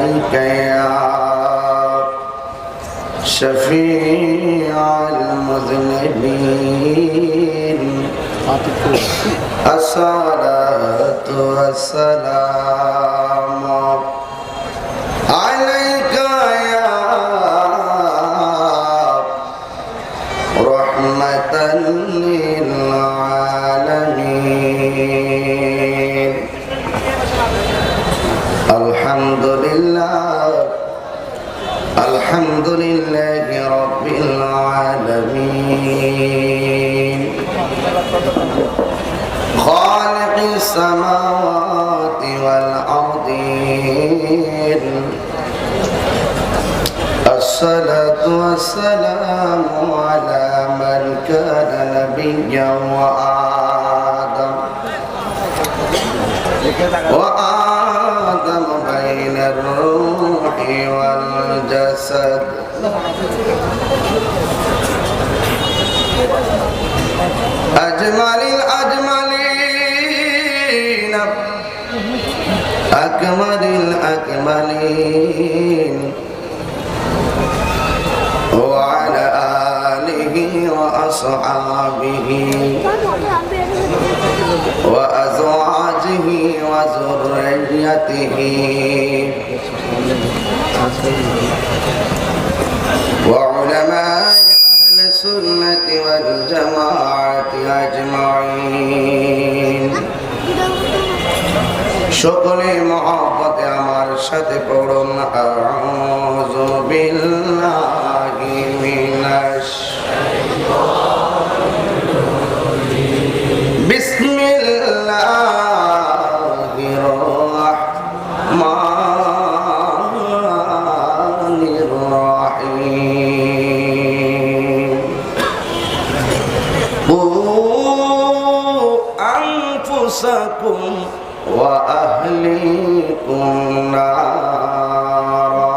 عليك يا شفيع المذنبين الصلاة والسلام عليك يا رحمة للعالمين. الحمد لله الحمد لله رب العالمين خالق السماوات والأرضين. الصلاة والسلام على من كان نبيا وآدم بين الروح والجسد. أجمل الأجملين أكمل الأكملين وعلى آله وأصحابه وأزواجه وذريته وعلماء أهل السنة والجماعة أجمعين. সকলে মহব্বতে আমার সাথে পড়ুন আউযু বিল্লাহি মিনাশ বিসমিল্লাহির রাহমানির রাহিম। qu anfusakum وأهليكم نارا.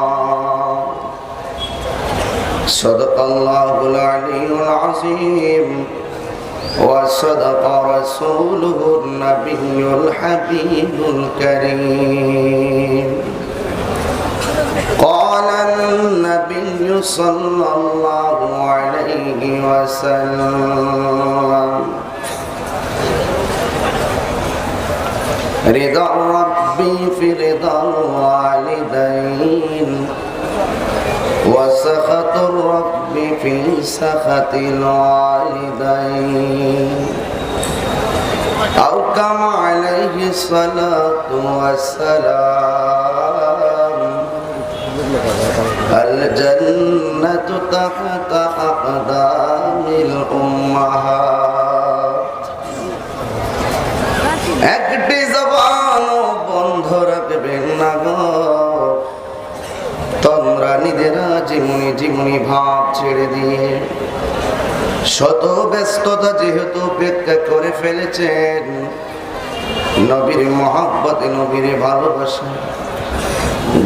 صدق الله العلي العظيم وصدق رسوله النبي الحبيب الكريم. قال النبي صلى الله عليه وسلم رضا ربي في رضا الوالدين وسخط الرب في سخط الوالدين أو كما عليه الصلاة والسلام. الجنة تحت أقدام الأمهات. একটি জবান বন্ধ রাখবেন না গো, তোমরা নিজেরা জীবনী জীবনী ভাব ছেড়ে দিয়ে শত ব্যস্ততা যেহেতু উপেক্ষা করে ফেলেছেন, নবীর মহব্বতে নবীর ভালোবাসা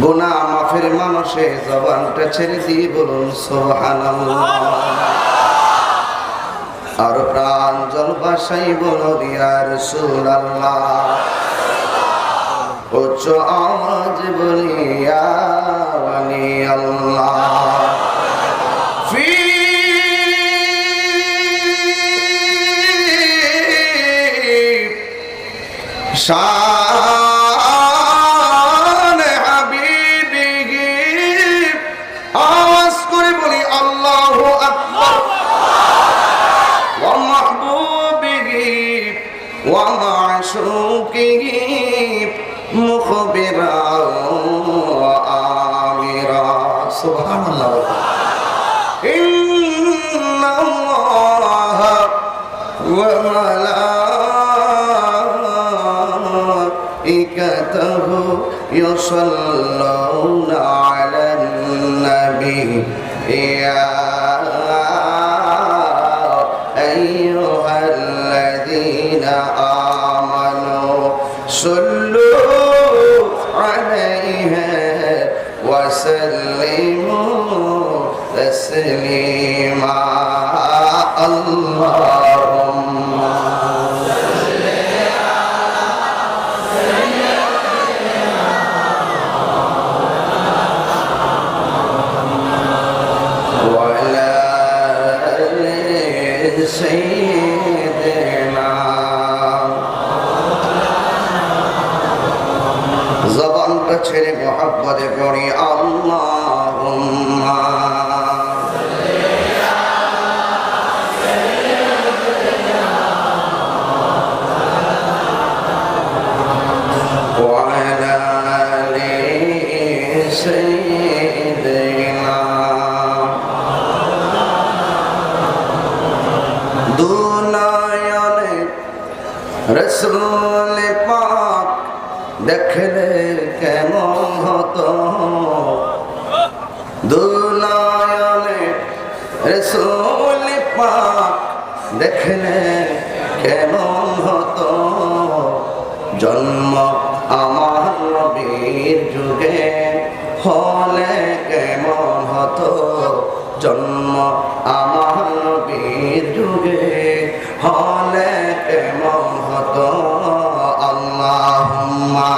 গুনাহ মাফের মানুষে জবানটা ছেড়ে দিয়ে বলুন সুবহানাল্লাহ। আর প্রাণ জল ভাষাই বলো ইয়া রাসূলুল্লাহ। উচ্চ আওয়াজ বলি ইয়া ওয়ালি আল্লাহ। ফি শান হাবিবিহি আওয়াজ করে বলি আল্লাহু আকবার। ومعشوقه مخبرا وآمرا. سبحان الله. إن الله وملائكته يصلون على النبي يا أيها الذين آمنوا صلوا عليه وسلموا تسليما. اللهم صل على মুহাব্বতে পড়ি আল্লাহুম্মা রসুল পাক দেখলে কেমন হতো দুনয়নে রসুল পাক দেখলে কেমন হতো জন্ম আমার নবীর যুগে হলে কেমন হতো জন্ম আমার নবীর যুগে হলে কেমন হতো আল্লাহুম্মা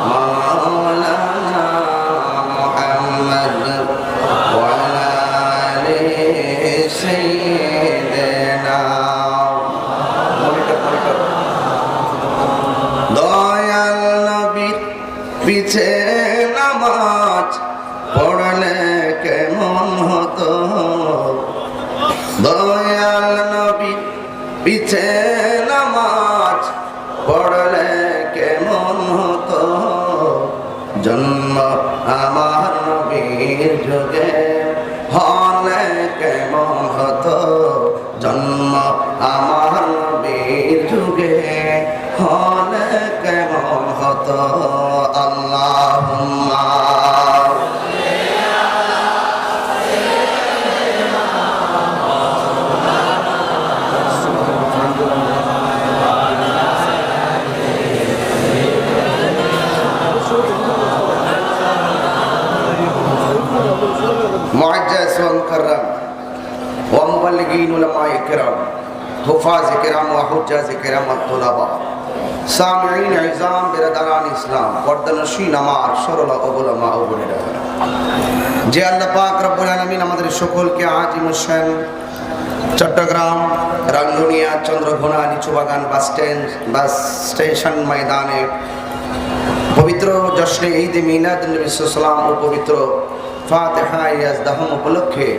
মাওলানা মুহাম্মদ ওয়া আলি সাইয়্যিদিনা দয়াল নবীর পিছে নামাজ পড়লে কেমন হতো দয়াল নবী পিছে নামাজ পড়লে কেমন হতো জন্ম আমার নবীর যুগে হলে কেমন হতো জন্ম আমার নবীর যুগে হলে কেমন হতো আল্লাহুম্মা মুআজ্জাজ ওয়া মুকাররম ওয়া মুবাল্লিগিন উলামায়ে কিরাম হুফাজ কিরাম ওয়া হুজ্জাজ কিরাম ওয়া তুলাবা সামিঈন ইজাম বিরাদারান ইসলাম পর্দানশীন আমার সরল ওলামা মা ও বোনেরা যে আল্লাহ পাক রব্বুল আলামিন আমাদের সকলকে আজিম হোসেন চট্টগ্রাম রাঙ্গুনিয়া চন্দ্রঘোনা লিচুবাগান বাস স্টেশন ময়দানে পবিত্র জশ্নে ঈদ মিলাদ নবী সাল্লাল্লাহু আলাইহি ও পবিত্র ফাতিহা ইয়াজদাহম উপলক্ষে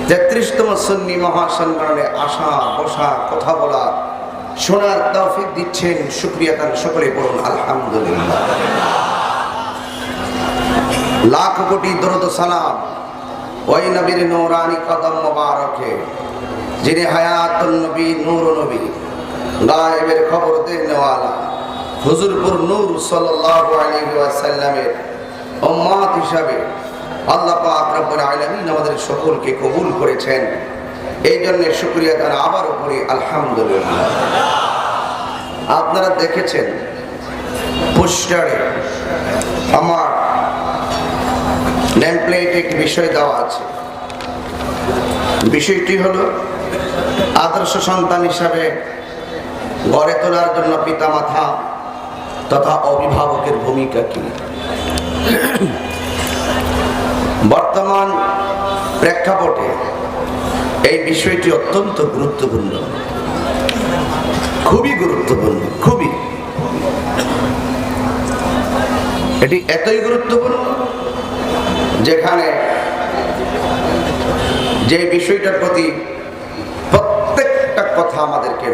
33তম সুন্নি মহাসম্মেলনে আসা বসা কথা বলা শোনার তৌফিক দিচ্ছেন শুকরিয়া তার সকলে বলুন আলহামদুলিল্লাহ লাখ কোটি দরুদ ও সালাম ওই নবীর নূরানি কদম মোবারকে যিনি হায়াতুন নবী নূর নবী গায়েবের খবর দেনেওয়ালা হুজুরপুর নূর সাল্লাল্লাহু আলাইহি ওয়াসাল্লামের উম্মত হিসাবে আল্লাহ পাক রব্বুল আলামিন আমাদের সকলকে কবুল করেছেন এই জন্য শুকরিয়া তার আবার উপরে আলহামদুলিল্লাহ আপনারা দেখেছেন পোস্টারে আমার নেম প্লেটে একটি বিষয় দেওয়া আছে বিষয়টি হলো আদর্শ সন্তান হিসাবে গড়ে তোলার জন্য পিতামাতা তথা অভিভাবকের ভূমিকা কি বর্তমান প্রেক্ষাপটে এই বিষয়টি অত্যন্ত গুরুত্বপূর্ণ খুবই গুরুত্বপূর্ণ খুবই এটি এতই গুরুত্বপূর্ণ যেখানে যে বিষয়টার প্রতি প্রত্যেকটা কথা আমাদেরকে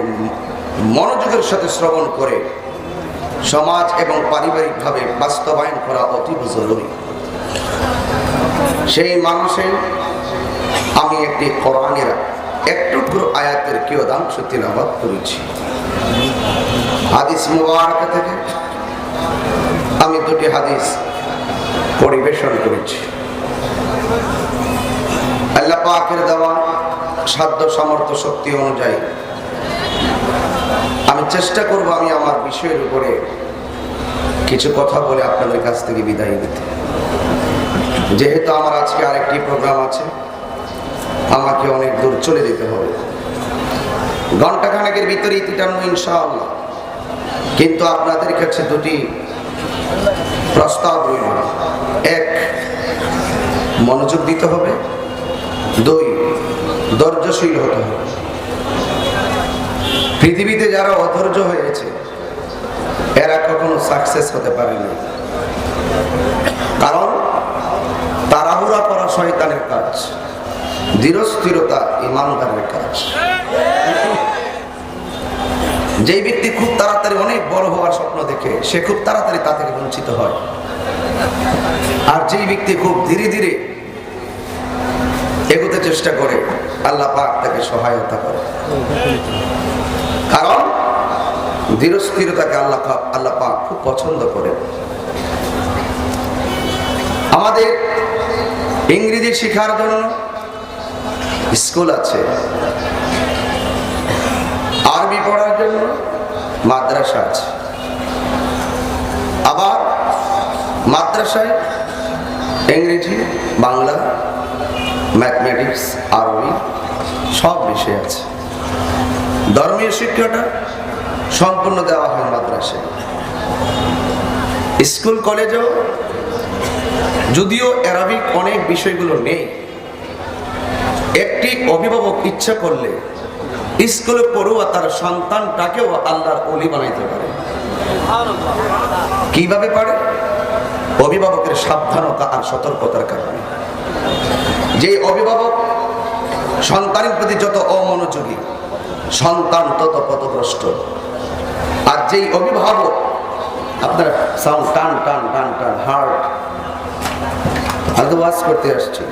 মনোযোগের সাথে শ্রবণ করে সমাজ এবং পারিবারিকভাবে বাস্তবায়ন করা অতীব জরুরি সেই মানুষে আমি একটি কোরআনের একটু আয়াতের কিয়দাংশ তিলাওয়াত করেছি হাদিস মুবারক থেকে আমি দুটি হাদিস পরিবেশন করেছি আল্লাহ পাকের দেওয়া সাধ্য সামর্থ্য শক্তি অনুযায়ী আমি চেষ্টা করব আমি আমার বিষয়ের উপরে কিছু কথা বলে আপনাদের কাছ থেকে বিদায় নিতে যেহেতু আমার আজকে আরেকটি প্রোগ্রাম আছে আমাকে অনেক দূর চলে যেতে হবে ঘন্টাখানেকের ভিতরে ইতি টানবো ইনশাআল্লাহ কিন্তু আপনাদের কাছে দুটি প্রস্তাব রইল এক মনোযোগ দিতে হবে দুই ধৈর্যশীল হতে হবে পৃথিবীতে যারা অধৈর্য হয়েছে এরা কখনো সাকসেস হতে পারেনি, কারণ তাড়াহুড়া করা শয়তানের কাজ, ধীরস্থিরতা ইমানদারের কাজ। যেই ব্যক্তি খুব তাড়াতাড়ি অনেক বড় হওয়ার স্বপ্ন দেখে সে খুব তাড়াতাড়ি তা থেকে বঞ্চিত হয়, আর যেই ব্যক্তি খুব ধীরে ধীরে এগোতে চেষ্টা করে আল্লাহ পাক তাকে সহায়তা করে, কারণ ধীরস্থিরতাকে আল্লাহ পাক খুব পছন্দ করে। আমাদের ইংরেজি শেখার জন্য স্কুল আছে, আরবি পড়ার জন্য মাদ্রাসা আছে, আবার মাদ্রাসায় ইংরেজি, বাংলা, ম্যাথমেটিক্স, আরবি সব বিষয় আছে। ধর্মীয় শিক্ষাটা সম্পূর্ণ দেওয়া হয় মাদ্রাসায়। স্কুল কলেজেও যদিও অ্যারাবিক অনেক বিষয়গুলো নেই, একটি অভিভাবক ইচ্ছা করলে স্কুলে পড়ুয়া তার সন্তানটাকেও আল্লাহর ওলি বানাইতে পারে। কিভাবে পারে? অভিভাবকের সাবধানতা আর সতর্কতার কারণে। যে অভিভাবক সন্তানের প্রতি যত অমনোযোগী, সন্তান তত পথভ্রষ্ট। আর যেই অভিভাবক আপনার সাউন্ড টান টান টান টান হার্ট, আজ ওয়াজ করতে আসছি,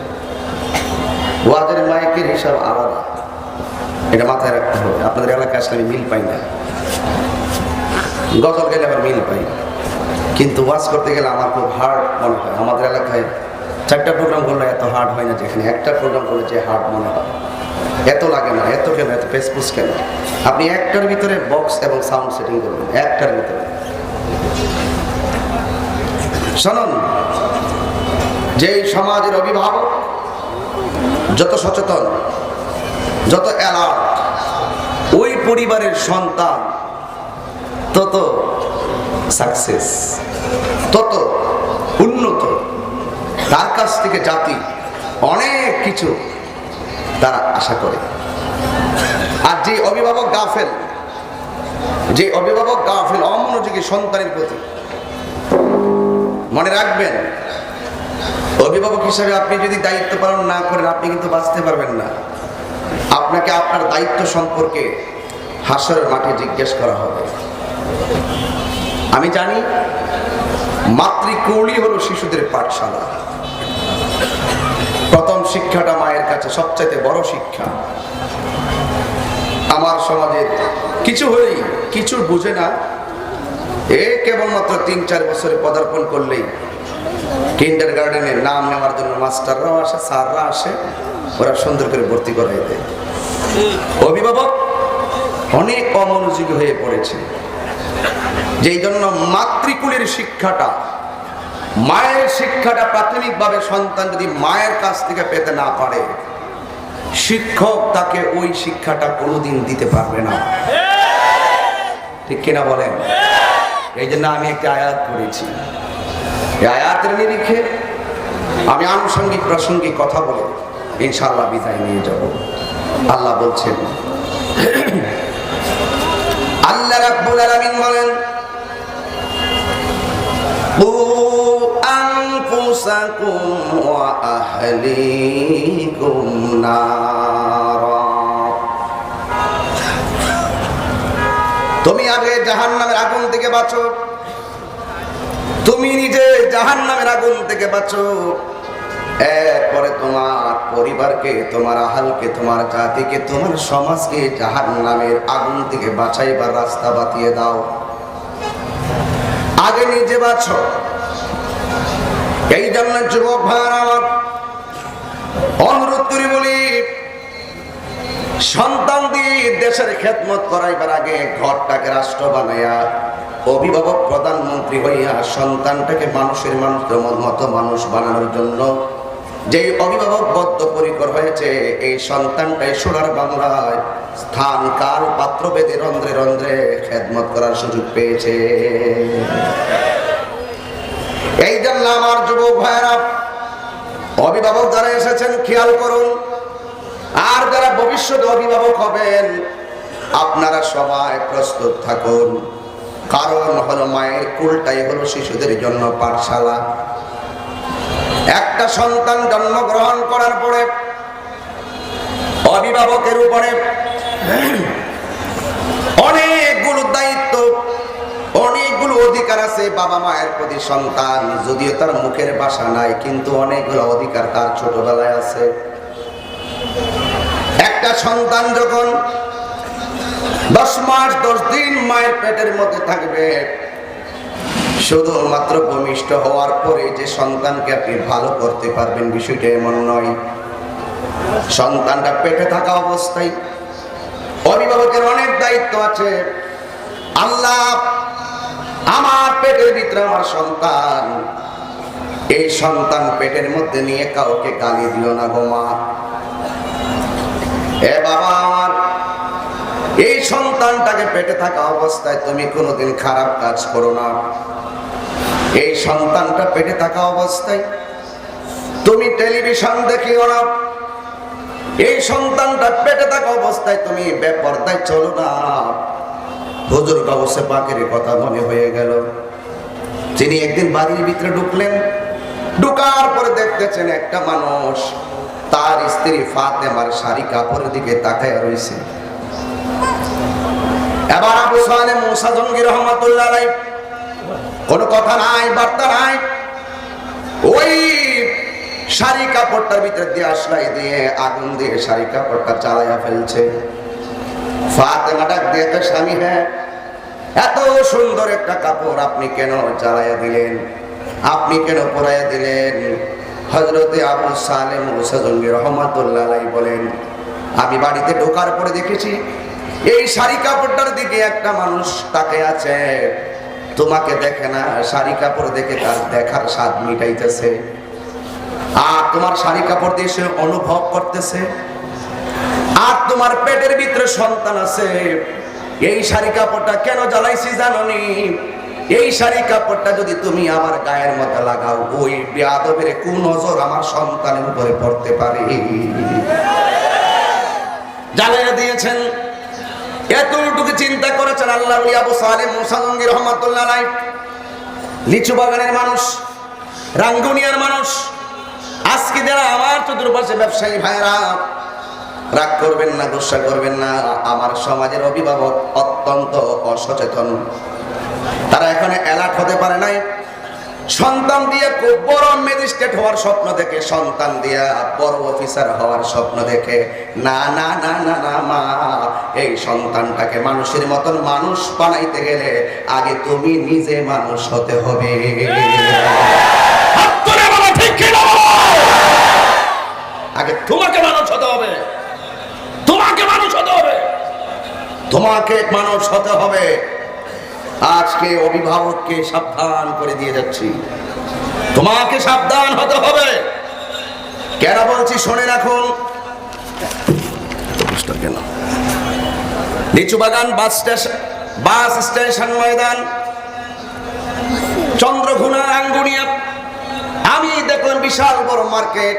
ওয়াজের মাইকের হিসাব আলাদা, এটা মাথায় রাখতে হবে। আপনাদের এলাকায় আসলে আমি মিল পাই না, গজল গেলে আবার মিল পাই, কিন্তু ওয়াজ করতে গেলে আমার খুব হার্ড মনে হয়। আমাদের এলাকায় 4টা প্রোগ্রাম করলে এত হার্ড হয় না, যেখানে একটা প্রোগ্রাম করলে যে হার্ড মনে হয়। এত লাগে না, এত কেন, এত পেসপুস কেন? আপনি একটার ভিতরে বক্স এবং সাউন্ড সেটিং করবেন, একটার ভিতরে। শুনুন, যেই সমাজের অভিভাবক যত সচেতন, যত অ্যালার্ট, ওই পরিবারের সন্তান তত সাকসেস, তত উন্নত। তার কাছ থেকে জাতি অনেক কিছু তারা আশা করে। আর যে অভিভাবক গাফেল, যে অভিভাবক গাফেল, অমনোযোগী সন্তানের প্রতি, মনে রাখবেন অভিভাবক হিসাবে আপনি যদি দায়িত্ব পালন না করেন আপনি কিন্তু বাঁচতে পারবেন না। আপনাকে আপনার দায়িত্ব সম্পর্কে হাসরের মাঠে জিজ্ঞেস করা হবে। আমি জানি মাতৃকৌলি হলো শিশুদের পাঠশালা। প্রথম শিক্ষাটা মায়ের কাছে সবচাইতে বড় শিক্ষা। আমার সমাজের কিছু হলেই কিছু বুঝে না, কেবলমাত্র 3-4 বছরে পদার্পণ করলেই কিন্ডার গার্ডেনের নাম নেওয়ার জন্য মাস্টাররাও আসে, স্যাররা আসে, ওরা সুন্দর করে ভর্তি করাই দেয়। অভিভাবক অনেক অমনোযোগী হয়ে পড়েছে, যেই জন্য মাতৃকুলের শিক্ষাটা, মায়ের শিক্ষাটা প্রাথমিকভাবে সন্তান যদি মায়ের কাছ থেকে পেতে না পারে, শিক্ষক তাকে ওই শিক্ষাটা কোনোদিন দিতে পারবে না। ঠিক কিনা বলেন? এই জন্য আমি একটা আয়াত পড়েছি, এই আয়াতের নিরিখে আমি আনুষঙ্গিক প্রাসঙ্গিক কথা বলে ইনশাআল্লাহ বিদায় নিয়ে যাব। আল্লাহ বলছেন, আল্লাহ রাব্বুল আলামিন বলেন, কু আনফুসাকুম ওয়া আহলিকুম নারা। তুমি আগে জাহান্নামের আগুন থেকে বাঁচো, তুমি নিজে জাহান্নামের আগুন থেকে বাঁচো, এরপরে তোমার পরিবারকে, তোমার আহালকে, তোমার জাতিকে, তোমার সমাজকে জাহান্নামের আগুন থেকে বাঁচাইবার রাস্তা বাতিয়ে দাও। আগে নিজে বাঁচো। এই জন্য যুবক ভাইরা আমার অনুরোধ করে বলি, সন্তান দিয়ে দেশের খেদমত করাইবার আগে ঘরটাকে রাষ্ট্র বানাইয়া, অভিভাবক প্রধানমন্ত্রী হইয়া সন্তানটাকে মানুষের মতো মানুষ বানানোর জন্য যেই অভিভাবক বদ্ধপরিকর হয়েছে, এই সন্তানটাই সোনার বাংলায় স্থান কাল পাত্র বেদে রন্ধ্রে রন্ধ্রে খেদমত করার সুযোগ পেয়েছে। এই জন্য আমার যুবক ভাইরা, অভিভাবক যারা এসেছেন খেয়াল করুন, আর যারা ভবিষ্যতে অভিভাবক হবেন আপনারা সবাই প্রস্তুত থাকুন, কারণ হলো মায়ের কুলটাই হলো শিশুদের জন্য পাঠশালা। একটা সন্তান জন্মগ্রহণ করার পরে অভিভাবকের উপরে অনেকগুলো দায়িত্ব, অনেকগুলো অধিকার আছে বাবা মায়ের প্রতি। সন্তান যদিও তার মুখের ভাষা নাই, কিন্তু অনেকগুলো অধিকার তার ছোটবেলায় আছে। একটা সন্তান যখন 10 মাস 10 দিন মায়ের পেটের মধ্যে থাকবে, শুধুমাত্র ভূমিষ্ঠ হওয়ার পরে যে সন্তানকে আপনি ভালো করতে পারবেন বিষয়টা এমন নয়। সন্তানটা পেটে থাকা অবস্থায় অভিভাবকের অনেক দায়িত্ব আছে। আল্লাহ, আমার পেটের ভিতরে আমার সন্তান, এই সন্তান পেটের মধ্যে নিয়ে কাউকে গালি দিও না গো মা। এ বাবা আমার, এই সন্তানটাকে পেটে থাকা অবস্থায় তুমি কোনোদিন খারাপ কাজ করো না। এই সন্তানটা পেটে থাকা অবস্থায় তুমি টেলিভিশন দেখিও না। এই সন্তানটা পেটে থাকা অবস্থায় তুমি বেপরদায় চলো না। হুজুর গাউসে পাকের কথা মনে হয়ে গেল। তিনি একদিন বাড়ির ভিতরে ঢুকলেন, ঢুকার পরে দেখতেছেন একটা মানুষ তার স্ত্রী ফাতেমার শাড়ি কাপড়ের দিকে তাকায় রয়েছে। এবার আবু সালেহ মুসা জঙ্গি রহমাতুল্লাহ আলাইহি, কোনো কথা নাই, বার্তা নাই, ওই শাড়ি কাপড়টার ভিতরে দিয়ে আশলাই দিয়ে আগুন দিয়ে শাড়ি কাপড়টা জ্বালাইয়া ফেলছে। ফাতেমা ডাক দিয়ে, স্বামী, হ্যাঁ, এত সুন্দর একটা কাপড় আপনি কেন জ্বালাইয়া দিলেন, আপনি কেন পরাইয়া দিলেন? হযরতে আবু সালেহ মুসা জঙ্গি রহমাতুল্লাহ আলাইহি বলেন, আমি বাড়িতে ঢোকার পরে দেখেছি এই শাড়ি কাপড়টার দিকে একটা মানুষ তাকিয়ে আছে। তোমাকে দেখে না, শাড়ি কাপড় দেখে তার দেখার স্বাদ মিটাইতেছে, আর তোমার শাড়ি কাপড় দিয়ে সে অনুভব করতেছে। আর তোমার পেটের ভিতরে সন্তান আছে। এই শাড়ি কাপড়টা কেন জ্বালাইছি জানোনি? এই শাড়ি কাপড়টা যদি তুমি আমার গায়ের মধ্যে লাগাও, ওই বেয়াদবের কুনজর আমার সন্তানের উপরে পড়তে পারে। জ্বালাইয়া দিয়েছেন। এতটুকু চিন্তা করেছেন আল্লাহর ওলি আবু সালেহ মুসা জঙ্গি রহমাতুল্লাহ আলাইহি। লিচু বাগানের মানুষ, রাঙ্গুনিয়ার মানুষ। আজকে যারা আমার চতুর্পাশে ব্যবসায়ী ভাইরা, রাগ করবেন না, গুসা করবেন না, আমার সমাজের অভিভাবক অত্যন্ত অসচেতন। তারা এখানে অ্যালার্ট হতে পারে নাই। সন্তান দিয়ে খুব বড় ম্যাজিস্ট্রেট হওয়ার স্বপ্ন দেখে, সন্তান দিয়ে বড় অফিসার হওয়ার স্বপ্ন দেখে। না না না না না মা, এই সন্তানটাকে মানুষের মতন মানুষ বানাইতে গেলে আগে তুমি নিজে মানুষ হতে হবে। আগে তোমাকে মানুষ হতে হবে, তোমাকে মানুষ হতে হবে, তোমাকে মানুষ হতে হবে। আজকে অভিভাবককে সাবধান করে দিয়ে যাচ্ছি, তোমাকে সাবধান হতে হবে। কেন বলছি শোনেন এখন। কেন লিচু বাগান, বাস স্টেশন ময়দান, চন্দ্রঘোনা, রাঙ্গুনিয়া, আমি দেখলাম বিশাল বড় মার্কেট।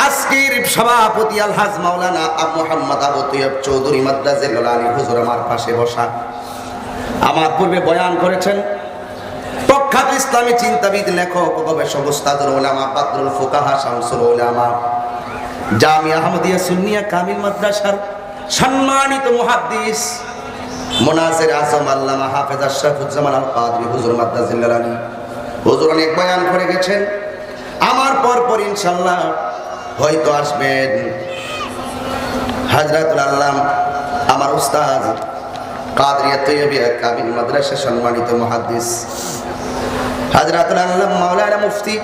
আজকের সভাপতি আলহাজ মাওলানা মুহাম্মদ আবু তৈয়ব চৌধুরী মাদ্রাজুল আলী হুজুর আমার পাশে বসা। আমার পূর্বে বয়ান করেছেন প্রখ্যাত ইসলামী চিন্তাবিদ, লেখক, গবেষক, উস্তাদুল উলামা, বাদরুল ফুকাহা, শামসুল উলামা, জামিয়া আহমদিয়া সুন্নিয়া কামিল মাদ্রাসার সম্মানিত মুহাদ্দিস, মুনাজির আজম আল্লামা হাফেজ আশরাফুজ্জামান আল কাদরি হুজুর মাদ্রাজুল আলী হুজুর অনেক বয়ান করে গেছেন। আমার পর ইনশাআল্লাহ হয়তো আসবেন হযরতুল আল্লাম আমার উস্তাদ কাদরিয়া তৈয়বিয়া কামিল মাদ্রাসা সম্মানিত মুহাদ্দিস হযরতুল আল্লাম মাওলানা মুফতি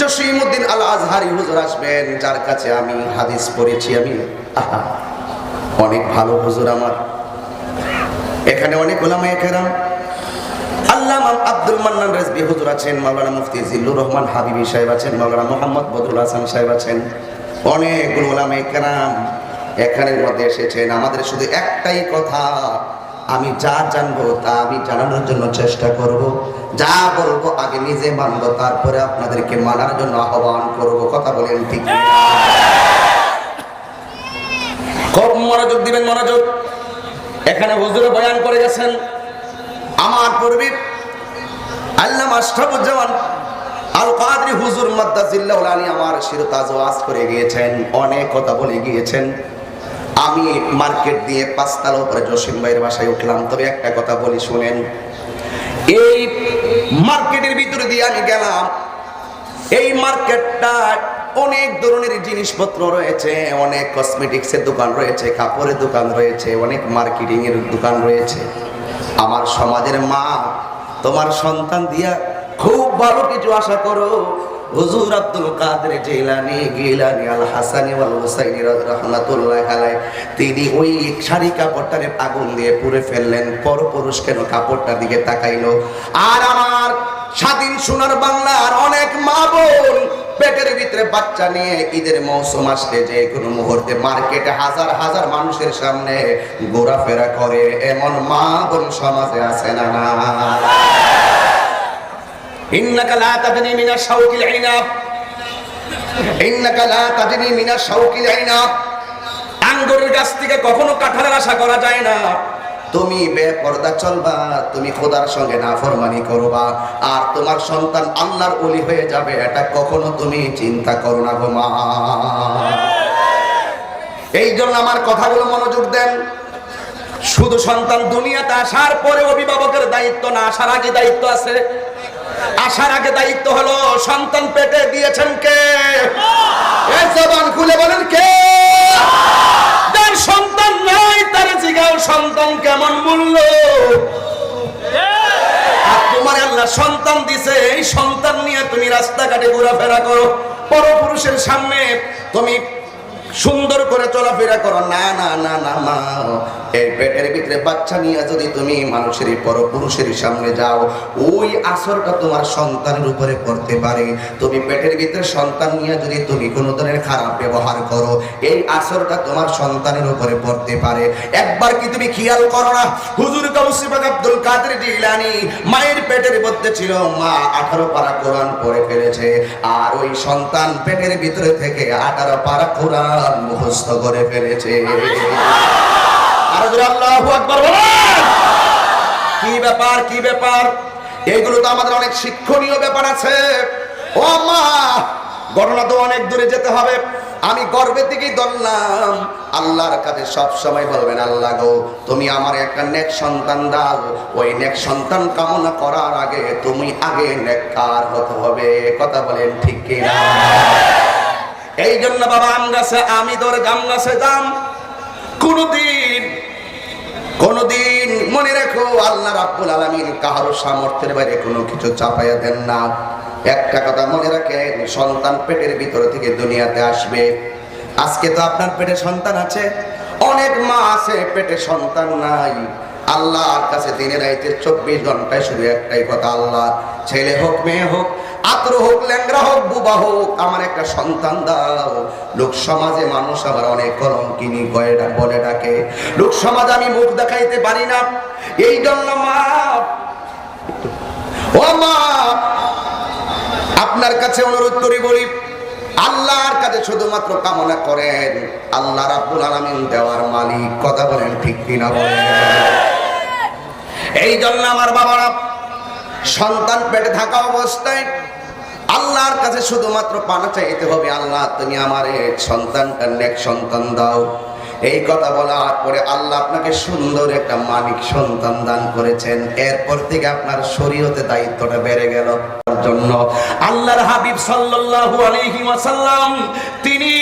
জসিমউদ্দিন আল আজহারি হুজুর আসবেন, যার কাছে আমি হাদিস পড়েছি। আমি অনেক ভালো হুজুর আমার। এখানে অনেক উলামায়ে কেরাম, আল্লামা আব্দুল মান্নান রিজভী হুজুর আছেন, মাওলানা মুফতি জিল্লুর রহমান হাবিবি সাহেব আছেন, মাওলানা মুহাম্মদ বদরুল হাসান সাহেব আছেন, অনেকগুলো উলামায়ে কেরাম এখানের মধ্যে এসেছেন। আমাদের শুধু একটাই কথা, আমি যা জানবো তা আমি জানানোর জন্য চেষ্টা করব, যা বলবো আগে নিজে মানবো, তারপরে আপনাদেরকে মানার জন্য আহ্বান করব। কথা বলেন ঠিক? খুব মনোযোগ দিবেন, মনোযোগ। এখানে হুজুরে বয়ান করে গেছেন। আমার পূর্বে আল্লামা আশরাফুজ্জামান আল কাদরি হুজুর মাদ্দাজিল্লাহুল আলী আমার শিরতাজ ওয়াজ করে গিয়েছেন, অনেক কথা বলে গিয়েছেন। আমি মার্কেট দিয়ে 5 তলা উপরে জসিম ভাইয়ের বাসায় উঠলাম। তবে একটা কথা বলি শুনেন, এই মার্কেটের ভিতরে দিয়ে আমি গেলাম। এই মার্কেটটা অনেক ধরনের জিনিসপত্র রয়েছে, অনেক কসমেটিক্সের দোকান রয়েছে, কাপড়ের দোকান রয়েছে, অনেক মার্কেটিং এর দোকান রয়েছে। আমার সমাজের মা, তোমার সন্তান দিয়া খুব ভালো কিছু আশা করো। হুজুর আব্দুল কাদের জিলানী গিলানী আল হাসানী ওয়াল হুসাইনী রাহমাতুল্লাহ আলাইহি তিনি ওই শাড়ি কাপড়টারে আগুন দিয়ে পুড়ে ফেললেন। পরপুরুষ কেন কাপড়টার দিকে তাকাইলো? আর আমার স্বাধীন সোনার বাংলার অনেক মা বোন পেটের ভিতরে বাচ্চা নিয়ে ঈদের মৌসুম আসলে যে কোনো মুহূর্তে মার্কেটে হাজার হাজার মানুষের সামনে ঘোরাফেরা করে, এমন মা বোন সমাজে আছে না? না, ইন্নাকা লা তাদনি মিনাশ শাওকিল ইনাব, ইন্নাকা লা তাদনি মিনাশ শাওকিল ইনাব। আঙ্গুরের গাছ থেকে কখনো কাঁঠালের আশা করা যায় না। তুমি বেপরদা চলবা, তুমি খোদার সঙ্গে নাফরমানি করবা, আর তোমার সন্তান আল্লাহর ওলি হয়ে যাবে, এটা কখনো তুমি চিন্তা করো না গো মা। এই জন্য আমার কথাগুলো মনোযোগ দেন। শুধু সন্তান দুনিয়াতে আসার পরে অভিভাবকের দায়িত্ব না, আসার আগে দায়িত্ব আছে। আসার আগে দায়িত্ব হলো সন্তান পেটে দিয়েছেন কে? এই জবান খুলে বলেন কে? যার সন্তান নাই তার জিগাও সন্তান কেমন মূল্য। আর তোমার আল্লাহ সন্তান দিছে, এই সন্তান নিয়ে তুমি রাস্তাঘাটে ঘোরাফেরা করো, পরপুরুষের সামনে তুমি সুন্দর করে চলাফেরা করো। না না না না মা, এই পেটের ভিতরে বাচ্চা নিয়ে যদি তুমি মানুষের পরপুরুষের সামনে যাও, ওই আসরটা তোমার সন্তানের উপরে পড়তে পারে। তুমি পেটের ভিতরে সন্তান নিয়ে যদি তুমি কোনো ধরনের খারাপ ব্যবহার করো, এই আসরটা তোমার সন্তানের উপরে পড়তে পারে। একবার কি তুমি খেয়াল করো না, হুজুর গাউসে পাক আব্দুল কাদের জিলানী মায়ের পেটের মধ্যে ছিল, মা 18 পারা কোরআন পড়ে ফেলেছে, আর ওই সন্তান পেটের ভিতরে থেকে 18 পারা কোরআন মুখস্থ করে ফেলেছে। আর আল্লাহু আকবার বলেন। কি ব্যাপার, কি ব্যাপার? এইগুলো তো আমাদের অনেক শিক্ষণীয় ব্যাপার আছে। ও মা, ঘটনা তো অনেক দূরে যেতে হবে। আমি গর্বে থেকেই ধরলাম, আল্লাহর কাছে সব সময় বলবেন, আল্লাহ গো তুমি আমার একটা নেক সন্তান দাও। ওই নেক সন্তান কামনা করার আগে তুমি আগে নেককার হতে হবে। কথা বলেন ঠিক কি না? এই জন্য বাবা আম গাছে আমি ধরে জাম গাছে যাম। কোনদিন মনে রেখো, আল্লাহ রাব্বুল আলামিন কারো সামর্থ্যের বাইরে কোনো কিছু চাপাইয়া দেন না। একটা কথা মনে রাখেন, সন্তান পেটের ভিতর থেকে দুনিয়াতে আসবে। আজকে তো আপনার পেটে সন্তান আছে, অনেক মা আছে পেটে সন্তান নাই। আল্লাহর কাছে দিনে রাইতে 24 ঘন্টায় শুধু একটাই কথা, আল্লাহ ছেলে হোক মেয়ে হোক, আতর হোক ল্যাংরা হোক বুবা হোক, আমার একটা সন্তান দাও। লোক সমাজে মানুষ আমার অনেক কলঙ্কিনী বলে ডাকে, লোক সমাজ আমি মুখ দেখাইতে পারি না। এই জন্য মা, ও মা, আপনার কাছে অনুরোধ করি বলি, আল্লাহর কাছে শুধুমাত্র কামনা করেন, আল্লাহ রাব্বুল আলামিন দেওয়ার মালিক। কথা বলেন ঠিক কিনা বলেন? এই জন্য আমার বাবারা সন্তান পেটে থাকা অবস্থায় আল্লাহর কাছে শুধুমাত্র পানা চাইতে হবে, আল্লাহ তুমি আমার সন্তানটা নেক সন্তান দাও। এই কথা বলার পরে আল্লাহ আপনাকে সুন্দর একটা মানিক সন্তান দান করেছেন। এরপর থেকে আপনার শরীয়তে দায়িত্বটা বেড়ে গেল। জন্য আল্লাহর হাবিব সাল্লাল্লাহু আলাইহি ওয়াসাল্লাম তিনি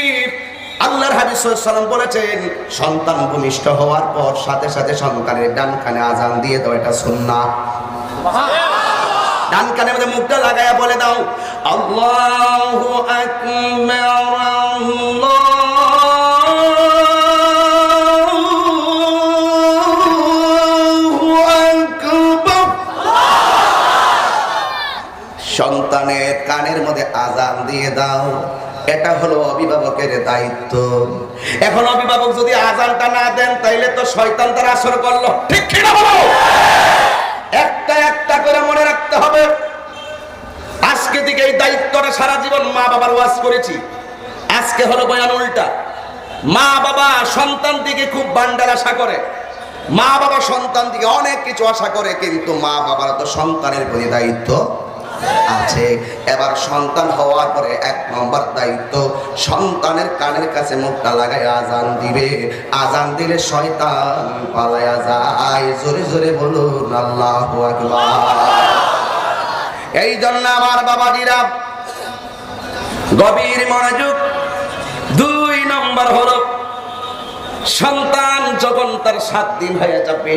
আল্লাহর হাবিব সাল্লাল্লাহু আলাইহি ওয়াসাল্লাম বলেছেন, সন্তান ভূমিষ্ঠ হওয়ার পর সাথে সাথে সন্তানের ডান কানে আযান দিয়ে দাও, এটা সুন্নাহ। ডান কানের মধ্যে মুখটা লাগায়া বলে দাও, আল্লাহু আকবার আল্লাহু আকবার। সন্তানের কানের মধ্যে আযান দিয়ে দাও, এটা হলো অভিভাবকের দায়িত্ব। এখন অভিভাবক যদি আযানটা না দেন, তাইলে তো শয়তান তার আসর করলো। ঠিক কি না বলো? একটা একটা করে মনে রাখতে হবে। আজকে থেকে এই দায়িত্বটা সারা জীবন মা বাবার ওয়াজ করেছি, আজকে হলো বয়ান উল্টা। মা বাবা সন্তান থেকে খুব বান্ডার আশা করে, মা বাবা সন্তান থেকে অনেক কিছু আশা করে, কিন্তু মা বাবার তো সন্তানের প্রতি দায়িত্ব আছে। এবার সন্তান হওয়ার পরে 1 নম্বর দায়িত্ব, সন্তানের কানের কাছে মুখটা লাগায় আজান দিবে। আজান দিলে শয়তান পালায়া যায়। জোরে জোরে বলুন আল্লাহু আকবার। এই জন্য আমার বাবাজিরা গভীর মনোযোগ। 2 নম্বর হলো, সন্তান যখন তার 7 দিন হয়ে যাবে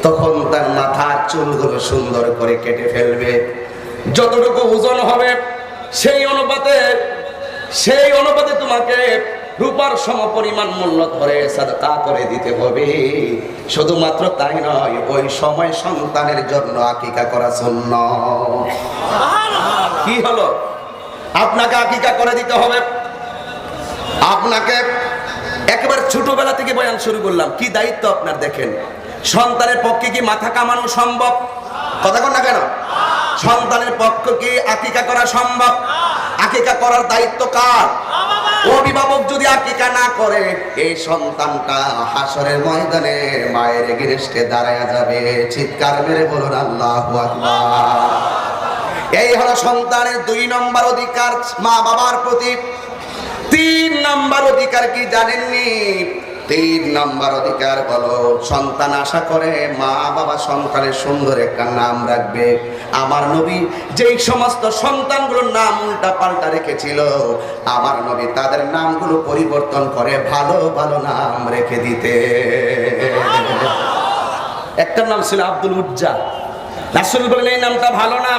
তখন তার মাথার চুলগুলো সুন্দর করে কেটে ফেলবে। যতটুকু ওজন হবে সেই অনুপাতে তোমাকে রূপার সমপরিমাণ মূল্য ধরে সাদকা করে দিতে হবে। শুধুমাত্র তাই নয়, ওই সময় সন্তানের জন্য আকিকা করা সুন্নাত। কি হলো? আপনাকে আকিকা করে দিতে হবে। আপনাকে একেবারে ছোটবেলা থেকে বয়ান শুরু করলাম, কি দায়িত্ব আপনার দেখেন। সন্তানের পক্ষে কি মাথা কামানো সম্ভব? কথা কন না কেন? সন্তানের পক্ষে কি আকিকা করা সম্ভব? আকিকা করার দায়িত্ব কার? অভিভাবক যদি আকিকা না করে, এই সন্তানটা হাসরের ময়দানে মায়ের এগেইনস্টে দাঁড়ায়া যাবে। চিৎকার মেরে বলুন আল্লাহু আকবার। এই হলো সন্তানের 2 নম্বর অধিকার মা বাবার প্রতি। 3 নম্বর অধিকার কি জানেননি? 3 নম্বর অধিকার হলো, সন্তান আশা করে মা বাবা সন্তানের সুন্দর একটা নাম রাখবে। আমার নবী যেই সমস্ত সন্তানগুলোর নাম উল্টা পাল্টা রেখেছিল, আমার নবী তাদের নামগুলো পরিবর্তন করে ভালো ভালো নাম রেখে দিতে। একটা নাম ছিল আব্দুল উজ্জা। রাসূল বলেন এই নামটা ভালো না,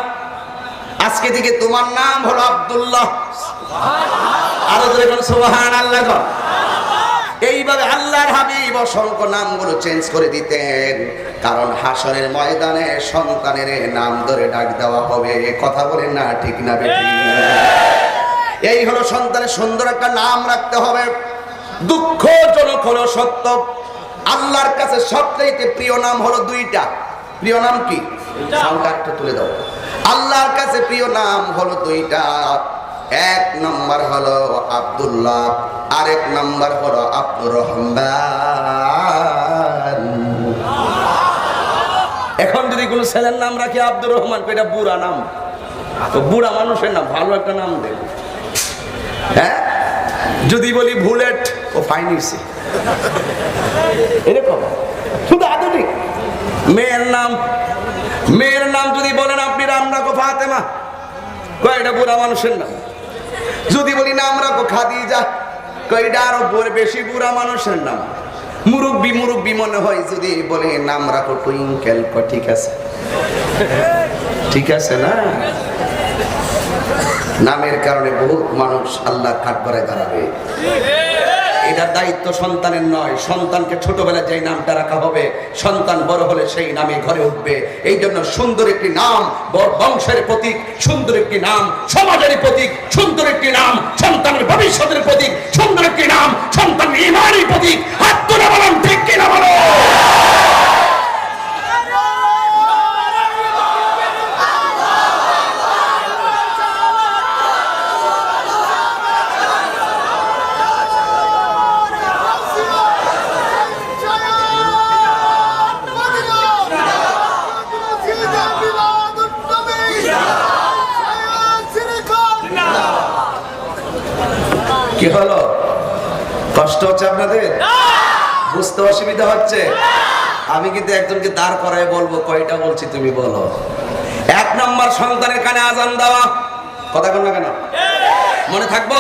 আজকে থেকে তোমার নাম হলো আব্দুল্লাহ। আরো জোরে বলুন সুবহানাল্লাহ। এইভাবে আল্লাহর হাবিব অসংখ্য নামগুলো চেঞ্জ করে দিতেন, কারণ হাসরের ময়দানে সন্তানের নাম ধরে ডাক দেওয়া হবে। কথা বলেন না ঠিক না বেঠিক? এই হলো সন্তানের সুন্দর একটা নাম রাখতে হবে। দুঃখজনক হলো সত্য, আল্লাহর কাছে সবচেয়ে প্রিয় নাম হলো 2টা। প্রিয় নাম কি? সংখ্যাটা তুলে দাও। আল্লাহর কাছে প্রিয় নাম হলো 2টা। 1 নম্বর হলো আব্দুল্লাহ, আর 1 নম্বর হলো আব্দুর রহমান। এখন যদি কোনো ছেলের নাম রাখি আব্দুর রহমান, এটা বুড়া নাম, তো বুড়া মানুষের নাম, ভালো একটা নাম দেব। হ্যাঁ, যদি বলি বুলেট, ও ফাইনিসি, এরকম শুধু আধুনিক। মেয়ের নাম যদি বলেন আপনি রাম রাখো ফাতেমা, এটা বুড়া মানুষের নাম। যদি বলি নাম রাখো খাদিজা, এটা আরো বেশি বুড়া মানুষের নাম। মুরব্বি মনে হয় যদি বলে নাম রাখো টুইঙ্কেল, ঠিক আছে, ঠিক আছে না? নামের কারণে বহুত মানুষ আল্লাহ কাঠ করে দাঁড়াবে। এটা দায়িত্ব সন্তানের নয়। সন্তানকে ছোটবেলায় যেই নামটা রাখা হবে, সন্তান বড় হলে সেই নামে ঘরে উঠবে। এই জন্য সুন্দর একটি নাম বংশের প্রতীক, সুন্দর একটি নাম সমাজের প্রতীক, সুন্দর একটি নাম সন্তানের ভবিষ্যতের প্রতীক, সুন্দর একটি নাম সন্তানের ঈমানের প্রতীক। হাত তুলে বলুন ঠিক কিনা বলো। কি হলো? কষ্ট হচ্ছে আপনাদের? বুঝতে অসুবিধা হচ্ছে? আমি কিন্তু একজনকে দাঁড় করায় বলবো, কয়টা বলছি তুমি বলো। 1 নম্বর সন্তানের কানে আজান দেওয়া। কথা বল না কেন? মনে থাকবো?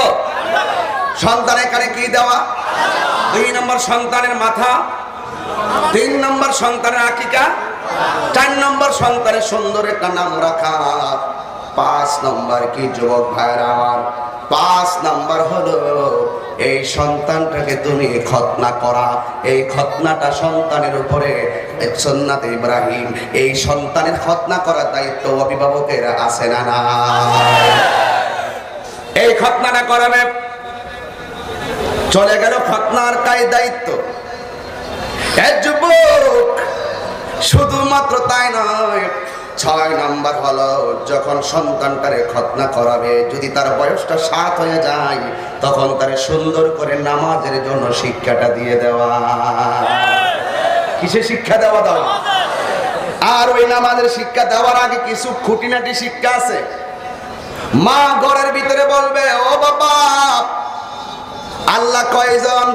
সন্তানের কানে কি দেওয়া? 2 নম্বর সন্তানের মাথা। 3 নম্বর সন্তানের আকিকা। 4 নম্বর সন্তানের সুন্দর একটা নাম রাখা। 5 নম্বর কি যুবক ভাইরা আমার? 5 নম্বর হলো এই সন্তানটাকে তুমি খতনা করা। এই খতনাটা সন্তানের উপরে সুন্নাত ইব্রাহিম। এই সন্তানের খতনা করার দায়িত্ব অভিভাবকের আছে না না? এই খতনাটা করাবে। চলে গেল খতনার দায়িত্ব। এই যুবক শুধুমাত্র তাই নয়, 6 নম্বর হলো যখন সন্তানটারে খতনা করাবে, যদি তার বয়সটা 7 হয়ে যায়, তখন তারে সুন্দর করে নামাজের জন্য শিক্ষাটা দিয়ে দেওয়া। কিসে শিক্ষা দেওয়া দাও? আর ওই নামাজের শিক্ষা দেওয়ার আগে কিছু খুঁটিনাটি শিক্ষা আছে। মা ঘরের ভিতরে বলবে, ও বাবা, আল্লাহ কয়জন?